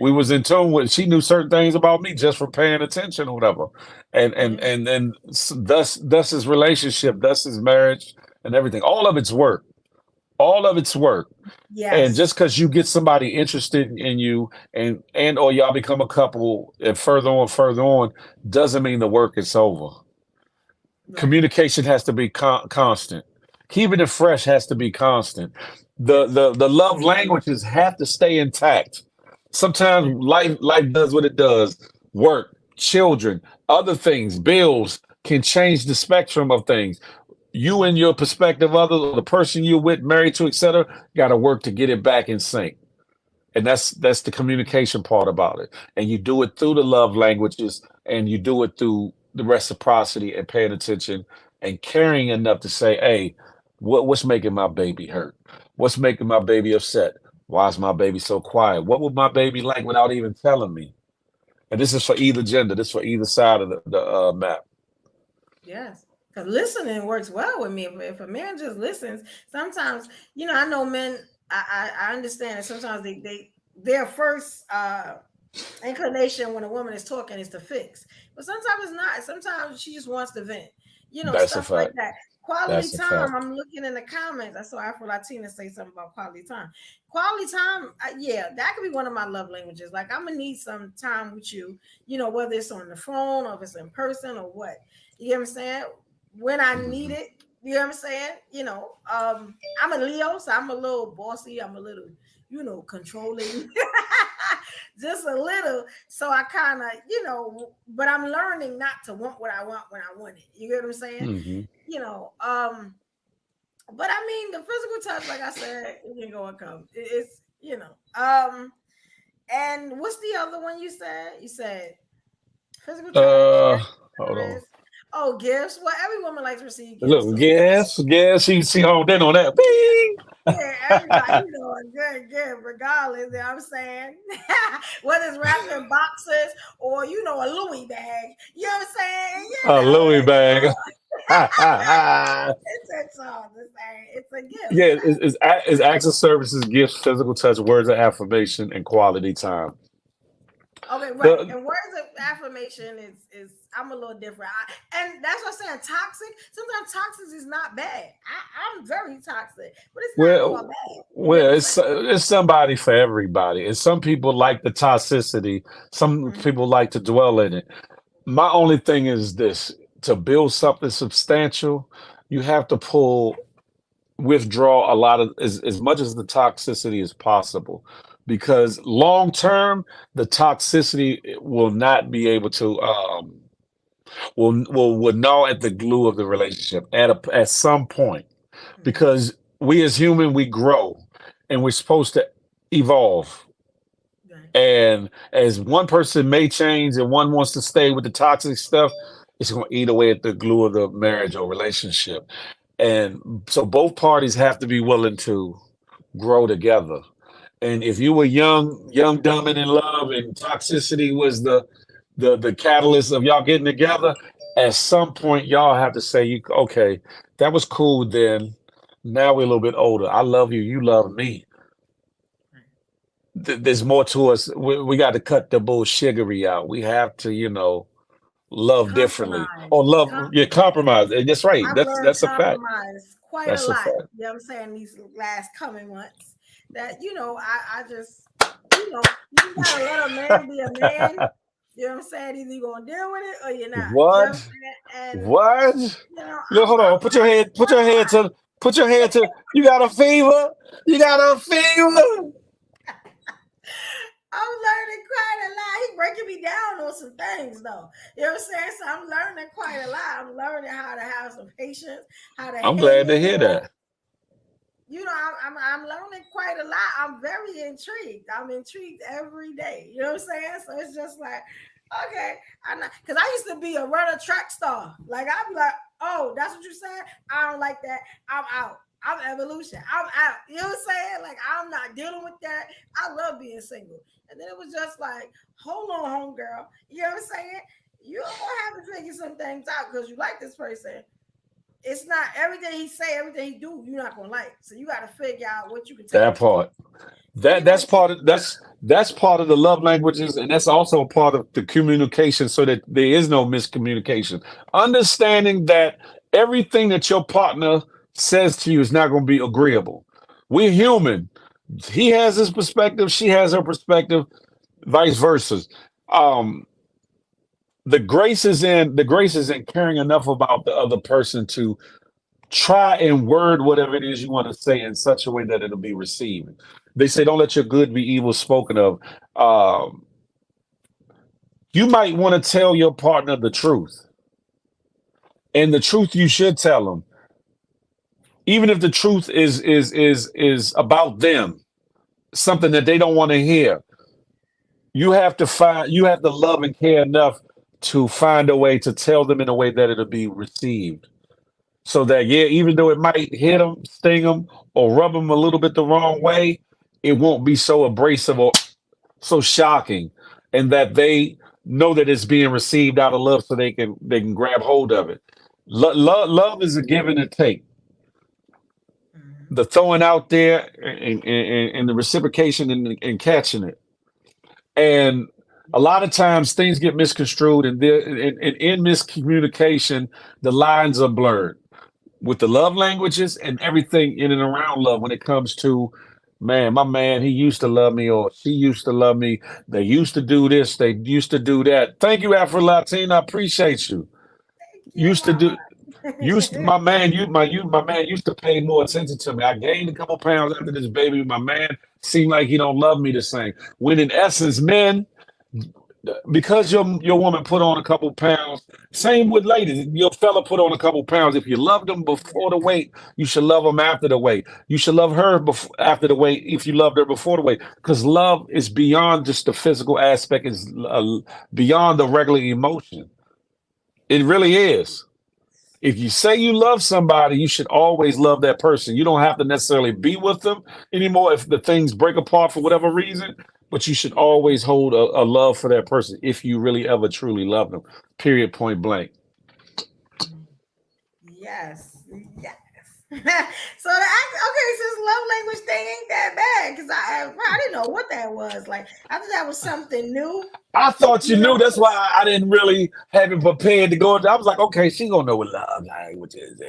We was in tune with she knew certain things about me just from paying attention or whatever. Yeah. Thus his relationship, thus his marriage and everything. All of it's work. All of it's work. And just Yes. because you get somebody interested in you and or y'all become a couple and further on, doesn't mean the work is over. Right. Communication has to be constant. Keeping it fresh has to be constant. Yes. The love languages have to stay intact. Sometimes Yeah. life does what it does. Work, children, other things, bills can change the spectrum of things. you and your prospective other, or the person you're with, married to, etc., got to work to get it back in sync. And that's the communication part about it. And you do it through the love languages, and you do it through the reciprocity and paying attention and caring enough to say, hey, what's making my baby hurt? What's making my baby upset? Why is my baby so quiet? What would my baby like without even telling me? And this is for either gender. This is for either side of the map. Yes. Because listening works well with me. If a man just listens, sometimes, I know men, I understand that sometimes their first inclination when a woman is talking is to fix. But sometimes it's not. Sometimes she just wants to vent. That's a Stuff like fact. that. Quality That's a time. fact. I'm looking in the comments. I saw Afro Latina say something about quality time. Quality time, yeah, that could be one of my love languages. Like, I'm gonna need some time with you, whether it's on the phone or if it's in person or what. You know what I'm saying? When I need Mhm. it, you know what I'm saying? I'm a Leo, so I'm a little bossy. I'm a little, controlling, just a little. So I kind of, but I'm learning not to want what I want when I want it. You get what I'm saying? Mhm. You know, um, but I mean, the physical touch, like I said, it can go and come. And what's the other one you said? You said physical touch, Uh, acts of hold on. service. Oh, gifts. Well, every woman likes to receive gifts. Look, So yes, she honed in on that. Bing. yeah, everybody, good, regardless. You know what I'm saying? Whether it's wrapped in boxes or a Louis bag. You know what I'm saying? A Louis bag. It's all the same. It's a gift. Yeah, it's acts of services, gifts, physical touch, words of affirmation, and quality time. Okay, right. The And words of affirmation is I'm a little different. And that's what I'm saying. Toxic. Sometimes toxic is not bad. I'm very toxic, but it's not all well, bad. You get well, what I'm it's somebody for everybody, and some people like the toxicity. Some saying? people like to dwell in it. My only thing is this: to build something substantial, you have to withdraw a lot of as much as the toxicity as possible, because long term the toxicity will not be able to will gnaw at the glue of the relationship at some point, Mhm. because we as human, we grow and we're supposed to evolve. Right. And as one person may change and one wants to stay with the toxic stuff, it's going to eat away at the glue of the marriage or relationship. And so both parties have to be willing to grow together. And if you were young, dumb, and in love, and toxicity was the catalyst of y'all getting together, at some point y'all have to say, okay, that was cool then. Now we're a little bit older. I love you, you love me. There's more to us. We got to cut the bullshiggery out. We have to, love differently Compromise. or love, yeah, Compromise. compromise. And that's right. I've learned That's a fact. compromise quite a That's a lot. fact. You know what I'm saying? These last coming months. That, I just, you just gotta let a man be a man. You know what I'm saying? Either you're gonna deal with it or you're not. You know what I'm What? saying? And What? Look, hold on. Put your head to. You got a fever. You got a fever. I'm learning quite a lot. He breaking me down on some things though. You know what I'm saying? So I'm learning quite a lot. I'm learning how to have some patience, how to I'm glad to hear handle. that. I'm learning quite a lot. I'm very intrigued. I'm intrigued every day. You know what I'm saying? So it's just like, okay, I'm not, because I used to be a runner track star. Like, I'd be like, oh, that's what you said. I don't like that. I'm out. I'm evolution. I'm out. You know what I'm saying? Like, I'm not dealing with that. I love being single. And then it was just like, hold on, homegirl. You know what I'm saying? You're gonna have to figure some things out because you like this person. It's not everything he say, everything he do, you're not gonna like. So you got to figure out what you can take, That what you can't. part. You know, That's part of the love languages, and that's also part of the communication, so that there is no miscommunication. Understanding that everything that your partner says to you is not going to be agreeable. We're human. He has his perspective, she has her perspective, vice versa. Um, the grace is in caring enough about the other person to try and word whatever it is you want to say in such a way that it'll be received. They say, don't let your good be evil spoken of. Um, you might want to tell your partner the truth, and the truth you should tell them. even if the truth is about them, something that they don't want to hear. You have to love and care enough to find a way to tell them in a way that it'll be received. So that, yeah, even though it might hit them, sting them, or rub them a little bit the wrong way, it won't be so abrasive or so shocking, and that they know that it's being received out of love, so they can grab hold of it. Love is a give and a take. The throwing out there and the reciprocation and catching it. And a lot of times things get misconstrued, and in miscommunication, the lines are blurred with the love languages and everything in and around love when it comes to, man, my man, he used to love me, or she used to love me. They used to do this, they used to do that. Thank you, Afro Latina. I appreciate you. Used to do used to, my man, my man used to pay more attention to me. I gained a couple pounds after this baby. My man seemed like he don't love me the same. When in essence, men, because your woman put on a couple pounds. Same with ladies. Your fella put on a couple pounds. If you loved them before the weight, you should love them after the weight. You should love her after the weight if you loved her before the weight. Because love is beyond just the physical aspect. It's beyond the regular emotion. It really is. If you say you love somebody, you should always love that person. You don't have to necessarily be with them anymore if the things break apart for whatever reason, but you should always hold a love for that person if you really ever truly love them. Period, point blank. Yes, yes. So okay, so this love language thing ain't that bad because I didn't know what that was. Like I thought that was something new. I thought you You knew. know? That's why I didn't really have it prepared to go. I was like, okay, she gonna know what love language is.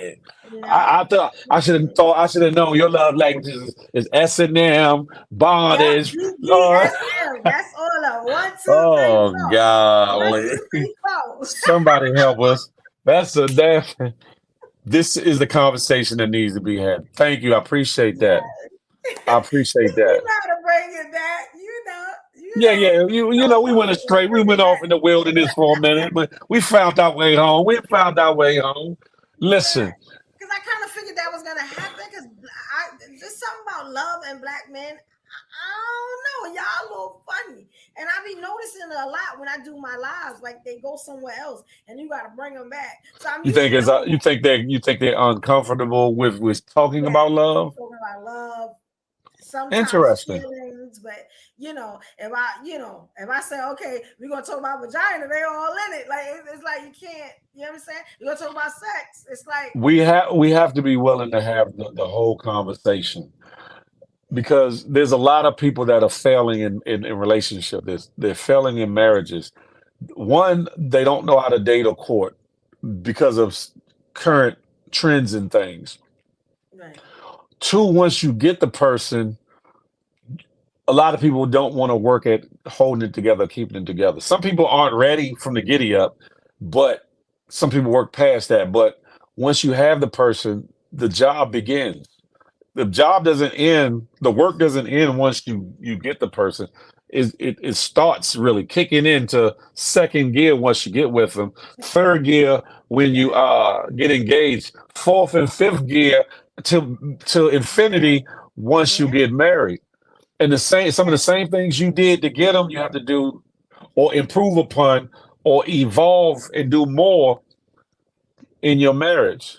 You know? I thought I should have known your love language is S&M, Yeah, bondage. Lord. BDSM. That's all of 1, 2, 3, 4. Oh 1, golly. 2, 3, 4. Somebody help us. That's a damn. This is the conversation that needs to be had. Thank you. I appreciate that. I appreciate You that. know how to bring it back. You know. Yeah, yeah. You know, we went astray. We went off in the wilderness for a minute, but we found our way home. We found our way home. Listen, Because I kind of figured that was gonna happen. Because there's something about love and black men. I don't know. Y'all a little funny, and I be noticing it a lot when I do my lives. Like they go somewhere else, and you got to bring them back. So I'm you used think to it's knowing you think they're uncomfortable with talking that. about love? Talking about love. Sometimes Interesting. feelings, but if I say, okay, we're gonna talk about vagina, they all in it. Like it's like you can't, you know what I'm saying? You're gonna talk about sex. It's like We have to be willing to have the whole conversation, because there's a lot of people that are failing in relationships. They're failing in marriages. One, they don't know how to date or court because of current trends and things. right. Two, once you get the person, a lot of people don't want to work at holding it together, keeping it together. Some people aren't ready from the giddy up, but some people work past that. But once you have the person, the job begins. The job doesn't end, the work doesn't end once you get the person. It starts really kicking into second gear once you get with them, third gear when you get engaged, fourth and fifth gear to infinity once you Yeah. get married. And some of the same things you did to get them, you have to do or improve upon or evolve and do more in your marriage.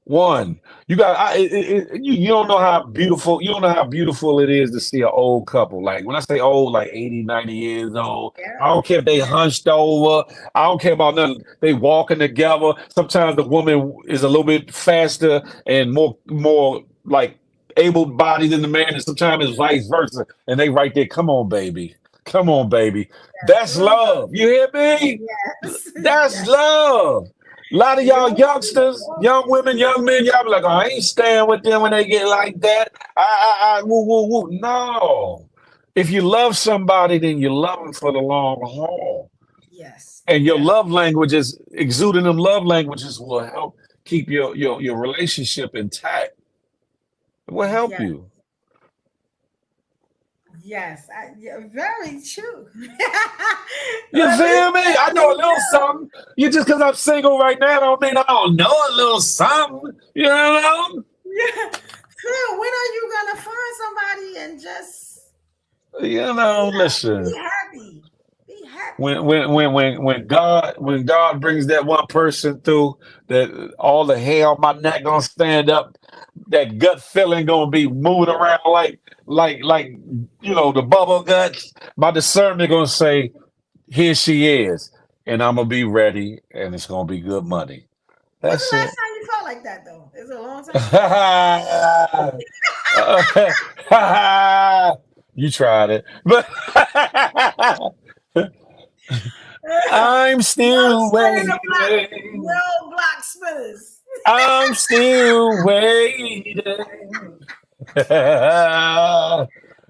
One, you got you don't know how beautiful it is to see an old couple. Like when I say old, like 80, 90 years old. I Yeah. don't care if they hunched over. I don't care about nothing. They walking together. Sometimes the woman is a little bit faster and more like able bodied than the man, and sometimes it's vice versa. And they right there, come on, baby. Come on, baby. That's love. You hear me? Yes. That's Yes. love. A lot of You y'all know? youngsters, young women, young men, y'all be like, oh, I ain't staying with them when they get like that. Woo, woo, woo. No. If you love somebody, then you love them for the long haul. Yes. And your Yeah. love languages, exuding them love languages will help keep your relationship intact. It will help Yeah. you. Yes. Yeah, very true. You At least feel me? I know a little something. You just because I'm single right now don't mean I don't know a little something. You know? Phil, when are you gonna find somebody and just Listen. be happy? Be happy. When God brings that one person through, that all the hair on my neck gonna stand up, that gut feeling gonna be moving around like the bubble guts. My discernment gonna say, here she is, and I'm gonna be ready, and it's gonna be good money. When's That's the last it. time you felt like that though? Is it a long time? You tried it, but I'm No still spinning the block. waiting. No block spinners. I'm still waiting.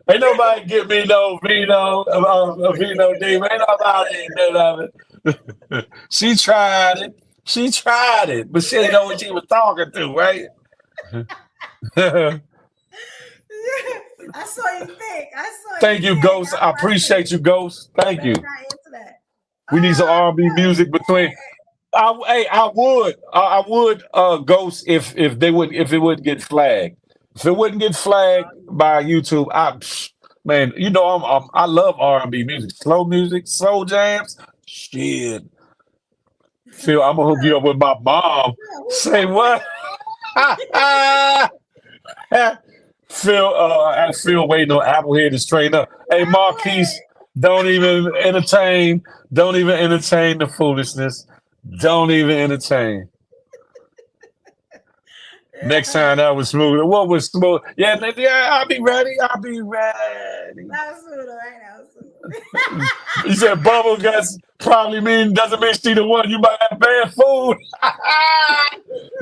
Ain't nobody give me no Vino D. Ain't nobody do nothing. She tried it. She tried it, but she ain't know what she was talking to, right? I saw you think. I saw you Thank you, think. Ghost. I I was like, appreciate you, Ghost. Thank you. better not answer that. We need some R&B music between. I would Ghost if they would if it wouldn't get flagged. If it wouldn't get flagged by YouTube, man, I love R&B music, slow music, slow jams. Shit, Phil, I'm gonna hook you up with my mom. Who's Say that what? Phil waiting on Applehead to straighten up. Hey, Marquise, don't even entertain. Don't even entertain the foolishness. Don't even entertain. Next time that was smooth. What was smooth? Yeah, I'll be ready. I'll be ready. That was good, all right? That was good. You said bubble guts probably doesn't mean she the one. You might have bad food.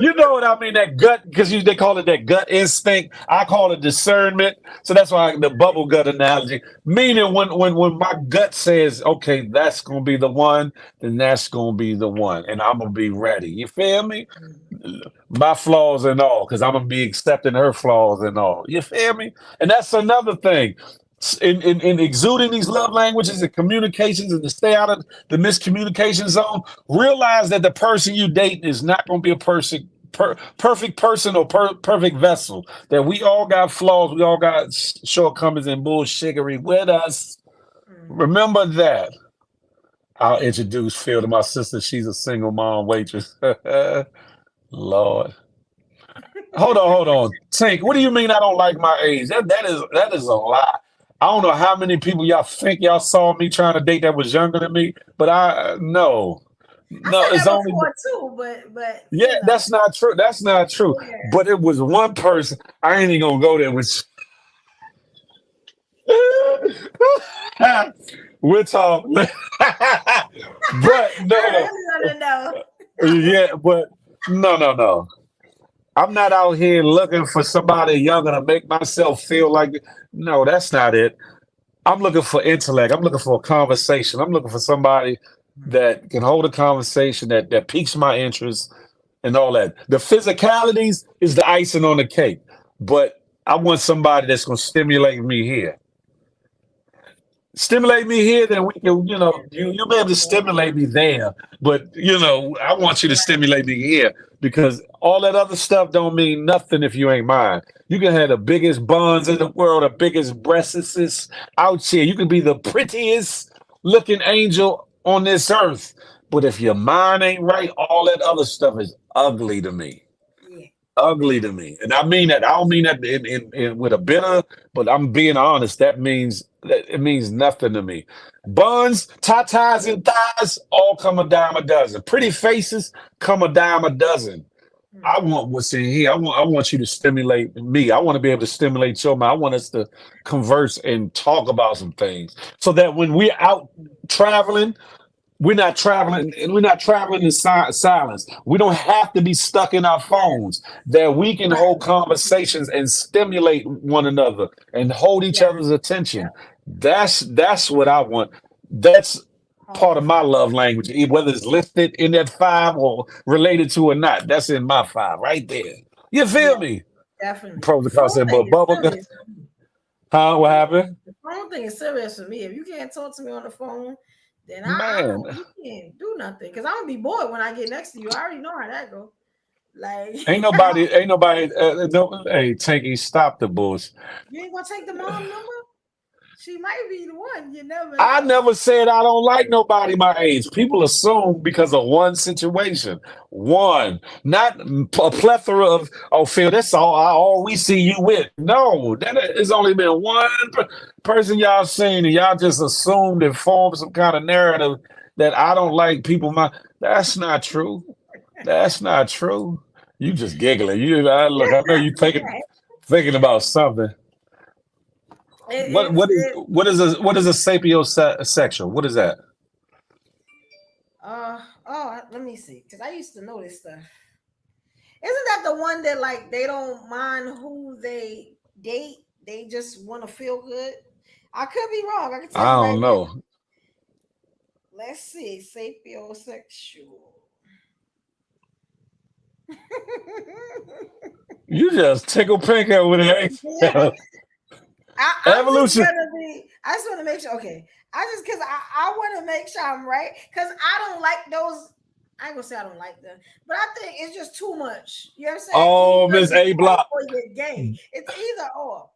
You know what I mean? That gut, because they call it that gut instinct. I call it discernment. So that's why the bubble gut analogy. Meaning when my gut says, okay, that's gonna be the one, then that's gonna be the one. And I'm gonna be ready. You feel me? My flaws and all, because I'm gonna be accepting her flaws and all. You feel me? And that's another thing. In exuding these love languages and communications and to stay out of the miscommunication zone, realize that the person you date is not going to be a perfect person or perfect vessel. That we all got flaws, we all got shortcomings and bullshittery with us. Remember that. I'll introduce Phil to my sister. She's a single mom waitress. Lord. Hold on. Tink, what do you mean I don't like my age? That is a lie. I don't know how many people y'all think y'all saw me trying to date that was younger than me, but no. I No, said it's that only before too, but yeah, that's not true. That's not true. yeah. But it was one person. I ain't even gonna go there with we're talking. But I no, really want to know. yeah, but no. I'm not out here looking for somebody younger to make myself feel like. No, that's not it. I'm looking for intellect. I'm looking for a conversation. I'm looking for somebody that can hold a conversation that piques my interest and all that. The physicalities is the icing on the cake, but I want somebody that's going to stimulate me here. Stimulate me here, then we can, you'll be able to stimulate me there. But I want you to stimulate me here because all that other stuff don't mean nothing if you ain't mine. You can have the biggest buns in the world, the biggest breasts out here. You can be the prettiest looking angel on this earth. But if your mind ain't right, all that other stuff is ugly to me. Yeah. Ugly to me. And I mean that. I don't mean that in with a bitter, but I'm being honest. That it means nothing to me. Buns, tatas, and thighs all come a dime a dozen. Pretty faces come a dime a dozen. I want what's in here. I want you to stimulate me. I want to be able to stimulate your mind. I want us to converse and talk about some things so that when we're out traveling, we're not traveling in silence. We don't have to be stuck in our phones. That we can hold conversations and stimulate one another and hold each Yeah. other's attention. That's what I want. That's part of my love language, whether it's listed in that five or related to or not. That's in my five right there. You Yeah, feel me? definitely. Pros The and cons, phone but thing is bubble gum. serious. Huh? What happened? The phone thing is serious for me. If you can't talk to me on the phone, then I Man, don't. You can't do nothing because I'm gonna be bored when I get next to you. I already know how that goes. Like, Ain't nobody. No, hey, Tanky, stop the bullshit. you ain't gonna take the mom number? She might be the one. You never I know. never said I don't like nobody my age. People assume because of one situation, one, not a plethora of. Oh, Phil, that's all we see you with. No, that it's only been one person y'all seen, and y'all just assumed and formed some kind of narrative that I don't like people. That's not true. That's not true. You just giggling. Look. I know you thinking about something. It What is a sapiosexual? What is that? let me see, because I used to know this stuff. Isn't that the one that like they don't mind who they date? They just want to feel good. I could be wrong. I can tell I you right don't now. know. Let's see, sapiosexual. You just tickle pink over Yeah, there. I'm just Evolution. gonna be. I just want to make sure. Okay, I just because I want to make sure I'm right because I don't like those. I ain't gonna say I don't like them, but I think it's just too much. You know what I'm saying? Oh, Either Miss you're A straight Block. or you're gay. It's either or.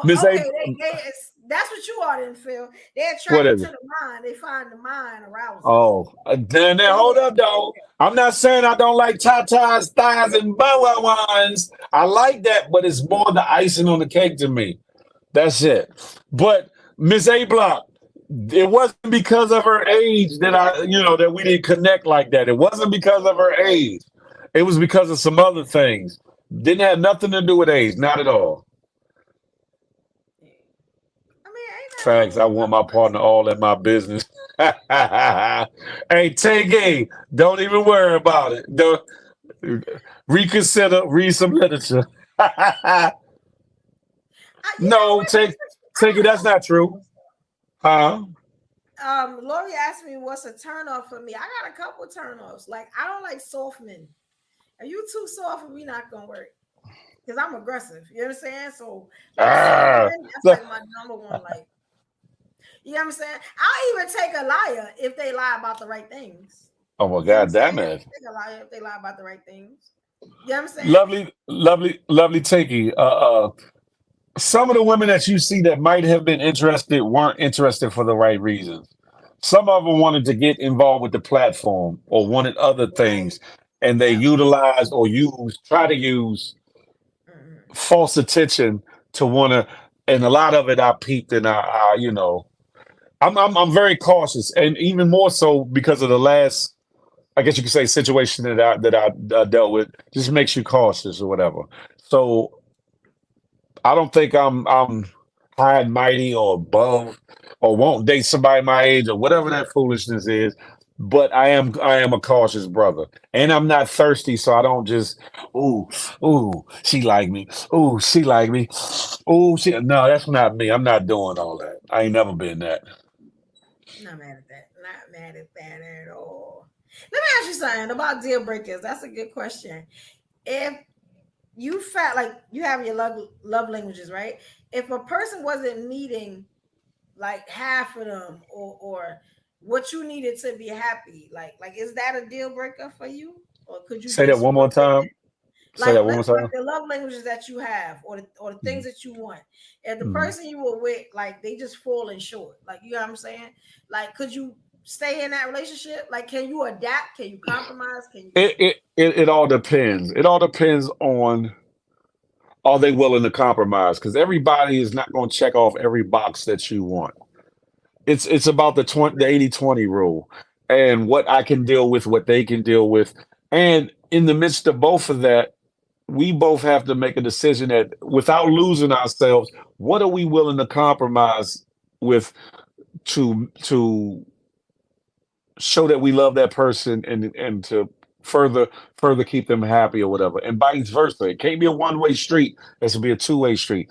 Miss Oh, A. okay. That's what you are then, Phil. They're What attracted is to it? the mind. They find the mind arousing. Oh, then So hold yeah, up, though. I'm not saying I don't like tatas, thighs, and boa wines. I like that, but it's more the icing on the cake to me. That's it. But Miss A Block, it wasn't because of her age that that we didn't connect like that. It wasn't because of her age. It was because of some other things. Didn't have nothing to do with age, not at all. I mean, ain't nothing Facts. wrong I with want one my partner person. all in my business. Hey, take a. Don't even worry about it. Don't reconsider. Read some literature. No, Wait a I take it. got a That's not question. true. Huh? Lori asked me what's a turn off for me. I got a couple turn offs. Like I don't like soft men. Are you too soft for me? Not gonna work because I'm aggressive. You know what I'm saying? So like soft Ah. men, that's like my number one. Like you know what I'm saying? I'll even take a liar if they lie about the right things. Oh my You know what I'm God, damn saying? it. Take a liar if they lie about the right things. You know what I'm saying? Lovely, lovely, lovely Tinky. Some of the women that you see that might have been interested weren't interested for the right reasons. Some of them wanted to get involved with the platform or wanted other Right. things, and they Yep. utilized or try to use Mhm. false attention to want to. And a lot of it I peeped and I'm very cautious, and even more so because of the last, I guess you could say, situation that I dealt with. Just makes you cautious or whatever. So I don't think I'm high and mighty or above or won't date somebody my age or whatever that foolishness is. But I am a cautious brother. And I'm not thirsty, so I don't just ooh, she like me. Ooh, she like me. Ooh, she no, that's not me. I'm not doing all that. I ain't never been that. Not mad at that. Not mad at that at all. Let me ask you something about deal breakers. That's a good question. If you felt like you have your love languages, right? If a person wasn't meeting like half of them or what you needed to be happy, like is that a deal breaker for you? Or could you Say that just one more work with time. it? Say that one more Like time. the love languages that you have or the things Mhm. that you want. If the Mhm. person you were with, like they just falling short, like you know what I'm saying? Like could you stay in that relationship? Like can you adapt? Can you compromise? Can you It all depends. It all depends on are they willing to compromise? Because everybody is not going to check off every box that you want. It's about the 80/20 rule and what I can deal with, what they can deal with. And in the midst of both of that, we both have to make a decision that without losing ourselves, what are we willing to compromise with to show that we love that person and to further keep them happy or whatever, and vice versa. It can't be a one-way street. It should be a two-way street.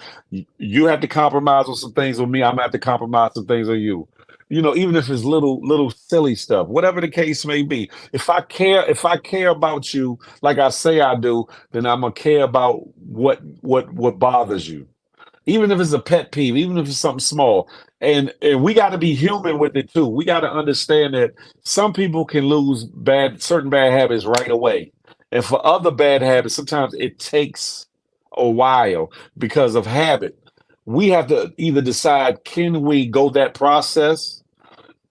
You have to compromise on some things with me. I'm gonna have to compromise some things on you. Even if it's little silly stuff, whatever the case may be. If I care about you like I say I do, then I'm gonna care about what bothers you, even if it's a pet peeve, even if it's something small. And we got to be human with it too. We got to understand that some people can lose certain bad habits right away. And for other bad habits, sometimes it takes a while because of habit. We have to either decide, can we go that process,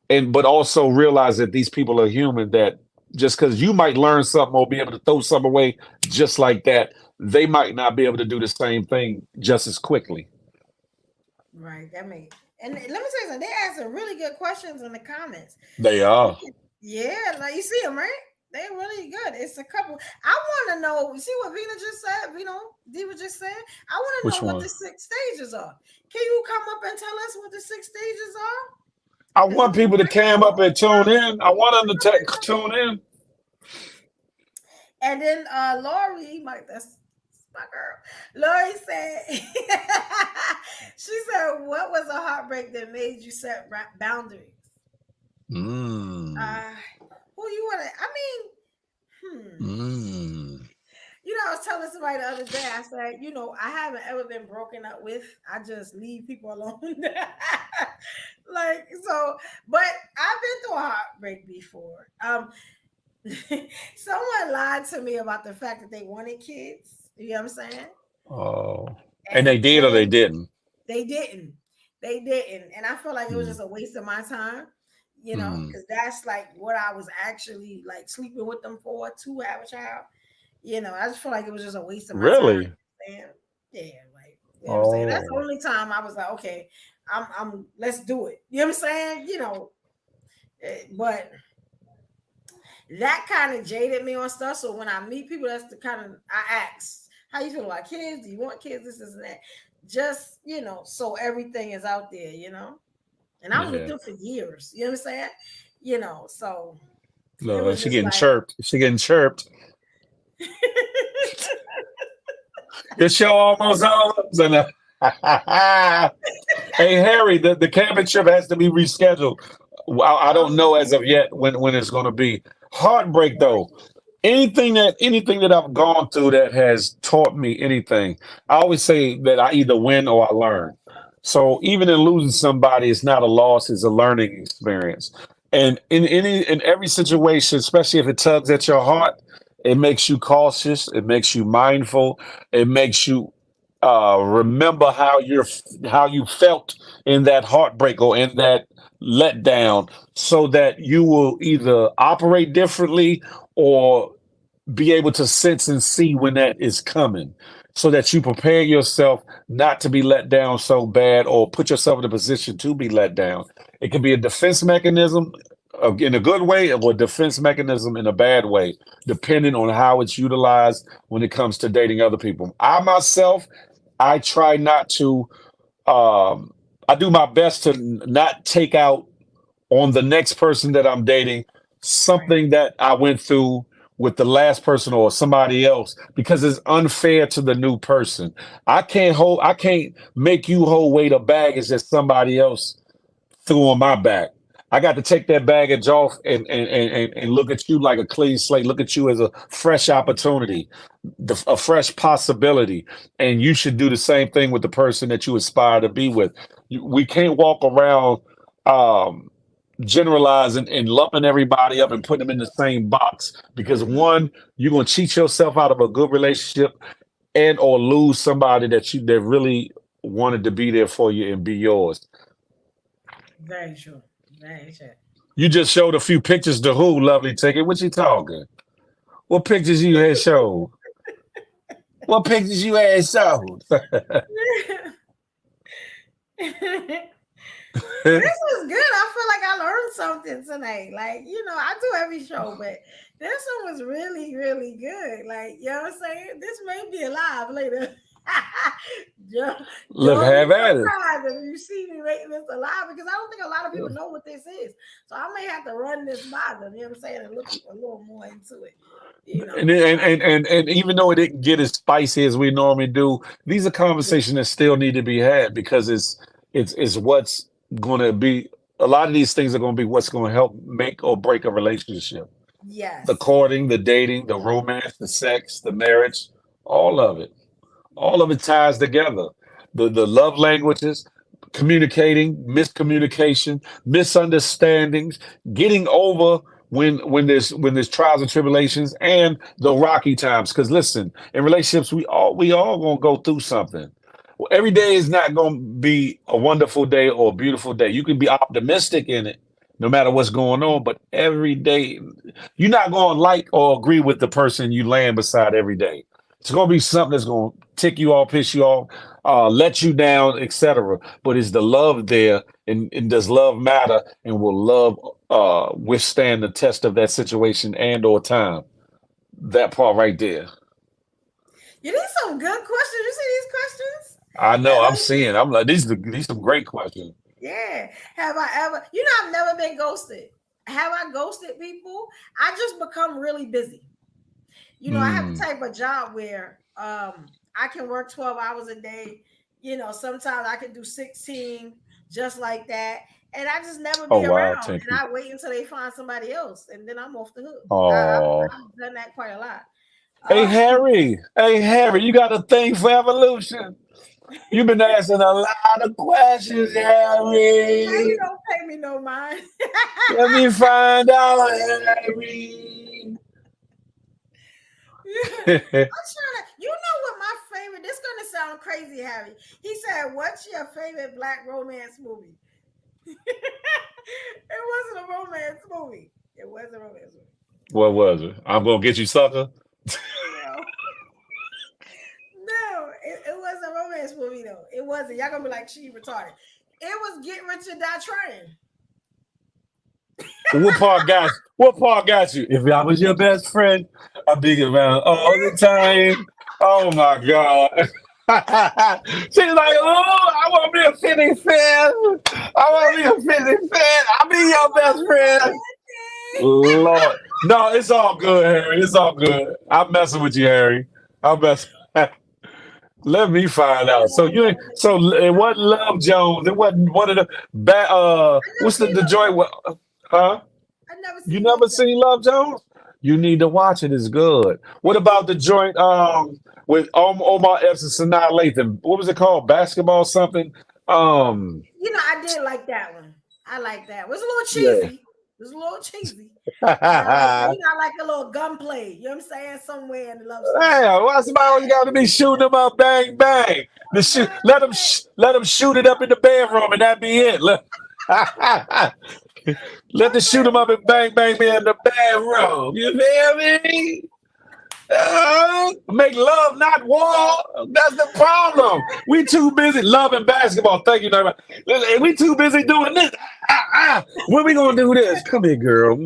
and but also realize that these people are human, that just because you might learn something or be able to throw something away just like that, they might not be able to do the same thing just as quickly. Right. That may. And let me tell you something. They asked some really good questions in the comments. They are. Yeah, like you see them, right? They're really good. It's a couple. I want to know. See what Vina just said? Diva just said. I want to Which know what one? the 6 stages are. Can you come up and tell us what the 6 stages are? I Because want you was people to right. cam up and tune in. I want them to tune in. And then Lori, that's my girl. Lori said, she said, "What was a heartbreak that made you set boundaries?" Mm. Who you want to? I mean, Mm. I was telling somebody the other day. I said, I haven't ever been broken up with. I just leave people alone. Like so, but I've been through a heartbreak before. Someone lied to me about the fact that they wanted kids. You know what I'm saying? Oh. And they And did or they then didn't? they didn't. They didn't. And I feel like it was Mm. just a waste of my time, Mm. because that's like what I was actually like sleeping with them for to have a child. I just feel like it was just a waste of my time. Really? And yeah, like I'm saying? That's the Oh. only time I was like, okay, I'm let's do it. You know what I'm saying? But that kind of jaded me on stuff. So when I meet people, that's the kind of I ask, how you feel about kids? Do you want kids? This and that. Just, so everything is out there. And I was with Yeah. them for years. You know what I'm saying? So it No, was she just getting like chirped. She getting chirped. Your show almost over. Hey Harry, the cabin trip has to be rescheduled. I don't know as of yet when it's going to be. Heartbreak though. Anything that I've gone through that has taught me anything, I always say that I either win or I learn. So even in losing somebody, it's not a loss; it's a learning experience. And in every situation, especially if it tugs at your heart, it makes you cautious. It makes you mindful. It makes you remember how you felt in that heartbreak or in that letdown, so that you will either operate differently or be able to sense and see when that is coming, so that you prepare yourself not to be let down so bad or put yourself in a position to be let down. It can be a defense mechanism in a good way or a defense mechanism in a bad way, depending on how it's utilized when it comes to dating other people. I myself, I try not to, um, I do my best to not take out on the next person that I'm dating right. something that I went through with the last person or somebody else, because it's unfair to the new person. I can't make you hold weight of baggage that somebody else threw on my back. I got to take that baggage off and look at you like a clean slate, look at you as a fresh opportunity, a fresh possibility. And you should do the same thing with the person that you aspire to be with. We can't walk around um, generalizing and lumping everybody up and putting them in the same box, because one, you're going to cheat yourself out of a good relationship and or lose somebody that really wanted to be there for you and be yours. Very true. Very true. You just showed a few pictures to who, lovely ticket? What you talking? What pictures you had showed? What pictures you had showed? This was good. I feel like I learned something tonight. Like, I do every show, but this one was really, really good. Like, you know what I'm saying? This may be alive later. don't, Look, don't be have at it. surprised if you see me making this alive, because I don't think a lot of people know what this is. So I may have to run this by them, you know what I'm saying, and look a little more into it. And even though it didn't get as spicy as we normally do, these are conversations that still need to be had, because it's what's going to be. A lot of these things are going to be what's going to help make or break a relationship. The Yes. courting, the dating, the romance, the sex, the marriage, all of it. All of it ties together. The love languages, communicating, miscommunication, misunderstandings, getting over when there's trials and tribulations and the rocky times. Because listen, in relationships, we all gonna go through something. Well, every day is not gonna be a wonderful day or a beautiful day. You can be optimistic in it, no matter what's going on. But every day, you're not gonna like or agree with the person you land beside every day. It's gonna be something that's gonna tick you off, piss you off, let you down, etc. But is the love there, and does love matter, and will love withstand the test of that situation and or time? That part right there. You need some good questions. You see these questions? I know. I'm Have seeing. I'm like, these some great questions. Yeah. Have I ever, I've never been ghosted. Have I ghosted people? I just become really busy. I have the Mm. type of job where I can work 12 hours a day. Sometimes I can do 16 just like that. And I just never Oh be wow, around. thank And you. I wait until they find somebody else. And then I'm off the hook. Oh, I've done that quite a lot. hey Uh, Harry, hey Harry, you got a thing for evolution? You've been asking a lot of questions, Harry Harry. don't pay me no mind. Let me find out, Harry. I'm trying to, what my favorite, this is gonna sound crazy, Harry. He said, "What's your favorite black romance movie?" It wasn't a romance movie. It wasn't a romance movie. What was it? I'm gonna get you, sucker. No, no, it wasn't a romance movie though. It wasn't. Y'all gonna be like, she retarded. It was Get Rich or Die Trying. What part got you? What part got you? If I was your best friend, I'd be around all the time. Oh my God. She's like, oh, I want to be a 50 fan. I want to be a 50 fan. I'll be your best friend. Lord. No, it's all good, Harry. It's all good. I'm messing with you, Harry. I'm messing. Let me find out. So you ain't so it wasn't Love Jones. It wasn't one of the I never what's the seen Love joint? Jones. Huh? I never You seen Love never Jones. seen Love Jones? You need to watch it. It's good. What about the joint with Omar Epps and Sanaa Lathan? What was it called? Basketball something? Um I did like that one. I like that. It was a little yeah. cheesy. It was a little cheesy. But I like that. I like a little gunplay. You know what I'm saying? Somewhere in the love story. Damn, why somebody always got to be shooting them up, bang bang? Let them shoot it up in the bedroom, and that be it. Let the shoot them up and bang bang be in the bedroom. You feel me? Make love, not war. That's the problem. We too busy loving basketball. Thank you, very much. We too busy doing this. When we gonna do this? Come here, girl.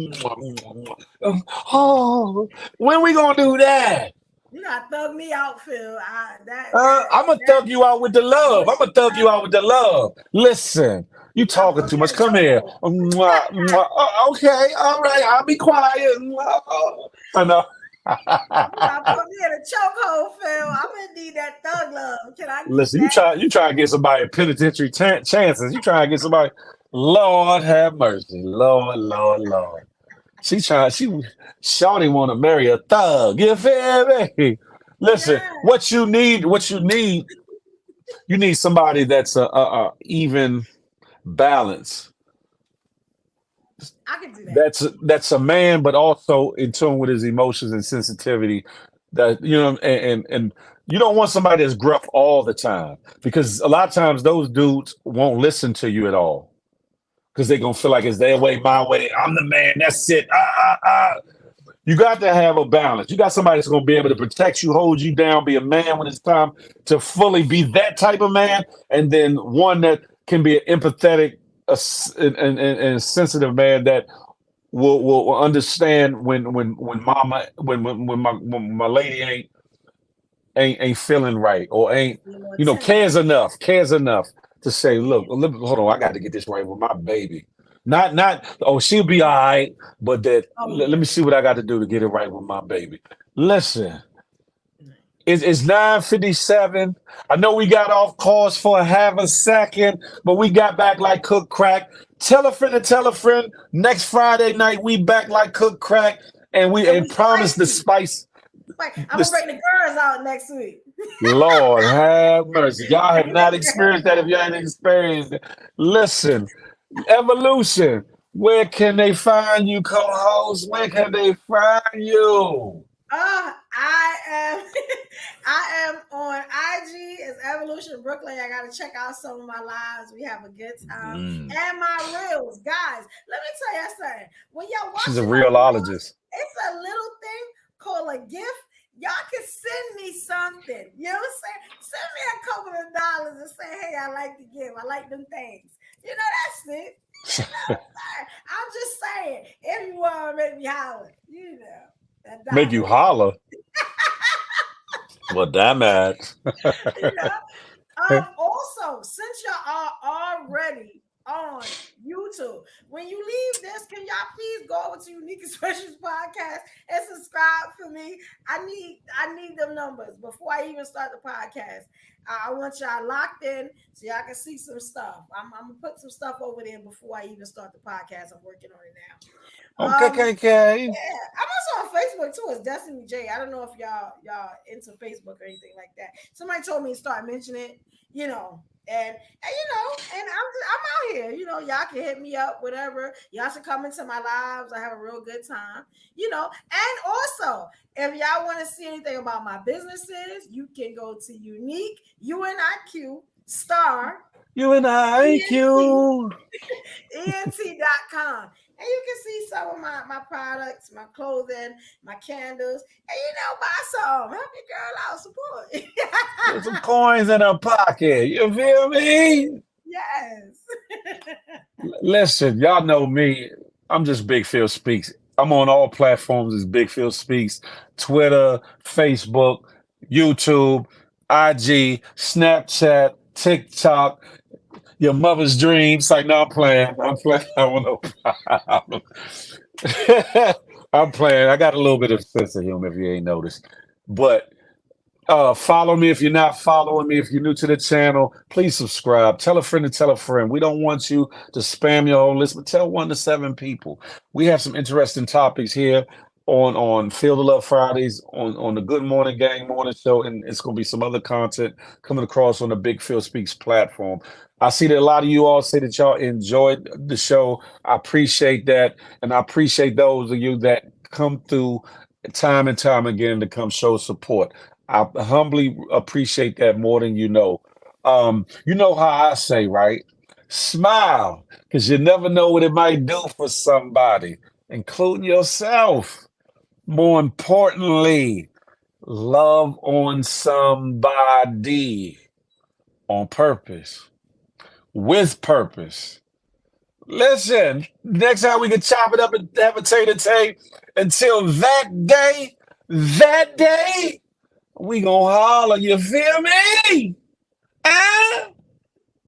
Oh, when we gonna do that? You gotta thug me out, Phil. That I'm gonna that thug you out with the love. I'm gonna mushy thug you stuff. out with the love. Listen, you You gotta talking put too me in much. a Come here. chokehold. Mwah, mwah. Oh, okay, all right. I'll be quiet. I know. You gotta put me in a chokehold, Phil. I'm gonna need that thug love. Can I get Listen, that? you try to get somebody penitentiary chances. You try to get somebody. Lord have mercy, Lord, Lord, Lord. She Shawty want to marry a thug. You feel me? Listen, Yeah, you need somebody that's a even balance. I can do that. That's a man, but also in tune with his emotions and sensitivity. That and you don't want somebody that's gruff all the time because a lot of times those dudes won't listen to you at all because they're gonna feel like it's their way, my way. I'm the man. That's it. You got to have a balance. You got somebody that's going to be able to protect you, hold you down, be a man when it's time to fully be that type of man, and then one that can be an empathetic and sensitive man that will understand when mama when my lady ain't feeling right or ain't Be a little tender. cares enough to say, look, Yeah. hold on, I got to get this right with my baby. Not oh, she'll be all right, but that Oh let yeah. me see what I got to do to get it right with my baby. Listen, it's 9:57. I know we got off course for a half a second, but we got back like cook crack. Tell a friend to tell a friend. Next Friday night, we back like cook crack, and we And and we promise the spicy. spice. I'm gonna This bring the girls out next week. Lord have mercy. Y'all have not experienced that if you ain't experienced it. Listen, evolution. Where can they find you, co-host? Where can they find you? I am I am on IG as Evolution Brooklyn. I gotta check out some of my lives. We have a good time. Mm. And my reels. Guys, let me tell you something. When y'all She's a watching my reels, realologist. it's a little thing called a gift. Y'all can send me something. You know what I'm saying? Send me a couple of dollars and say, hey, I like to give. I like them things. You know, that's it. You know what I'm saying? I'm just saying, if you want to make me holler, you know. Make you holler. Well, damn it. You know? Also, since y'all are already on YouTube, when you leave this, can y'all please go over to Unique Expressions Podcast and subscribe for me? I need them numbers before I even start the podcast. I want y'all locked in so y'all can see some stuff. I'm gonna put some stuff over there before I even start the podcast. I'm working on it now. Okay. Yeah, I'm also on Facebook too. It's Destiny J. I don't know if y'all into Facebook or anything like that. Somebody told me to start mentioning it, you know, and and I'm out here. You know, y'all can hit me up, whatever. Y'all should come into my lives. I have a real good time, you know. And also, if y'all want to see anything about my businesses, you can go to Unique UNIQ Star UNIQ. ENT.com. And you can see some of my products, my clothing, my candles, and buy some. Help your girl out, support. Put some coins in her pocket. You feel me? Yes. Listen, y'all know me. I'm just Big Phil Speaks. I'm on all platforms as Big Phil Speaks. Twitter, Facebook, YouTube, IG, Snapchat, TikTok, your mother's dreams. Like, no, I'm playing. I'm playing. I don't know. I'm playing. I got a little bit of sense of humor if you ain't noticed. But follow me if you're not following me. If you're new to the channel, please subscribe. Tell a friend to tell a friend. We don't want you to spam your own list, but tell 1 to 7 people. We have some interesting topics here on Feel the Love Fridays, on the Good Morning Gang Morning Show, and it's going to be some other content coming across on the Big Phil Speaks platform. I see that a lot of you all say that y'all enjoyed the show. I appreciate that, and I appreciate those of you that come through time and time again to come show support. I humbly appreciate that more than you know. You know how I say, right? Smile, because you never know what it might do for somebody, including yourself. More importantly, love on somebody on purpose, with purpose. Listen, next time we can chop it up and have a tape. Until that day, we gonna holler, you feel me? Ah!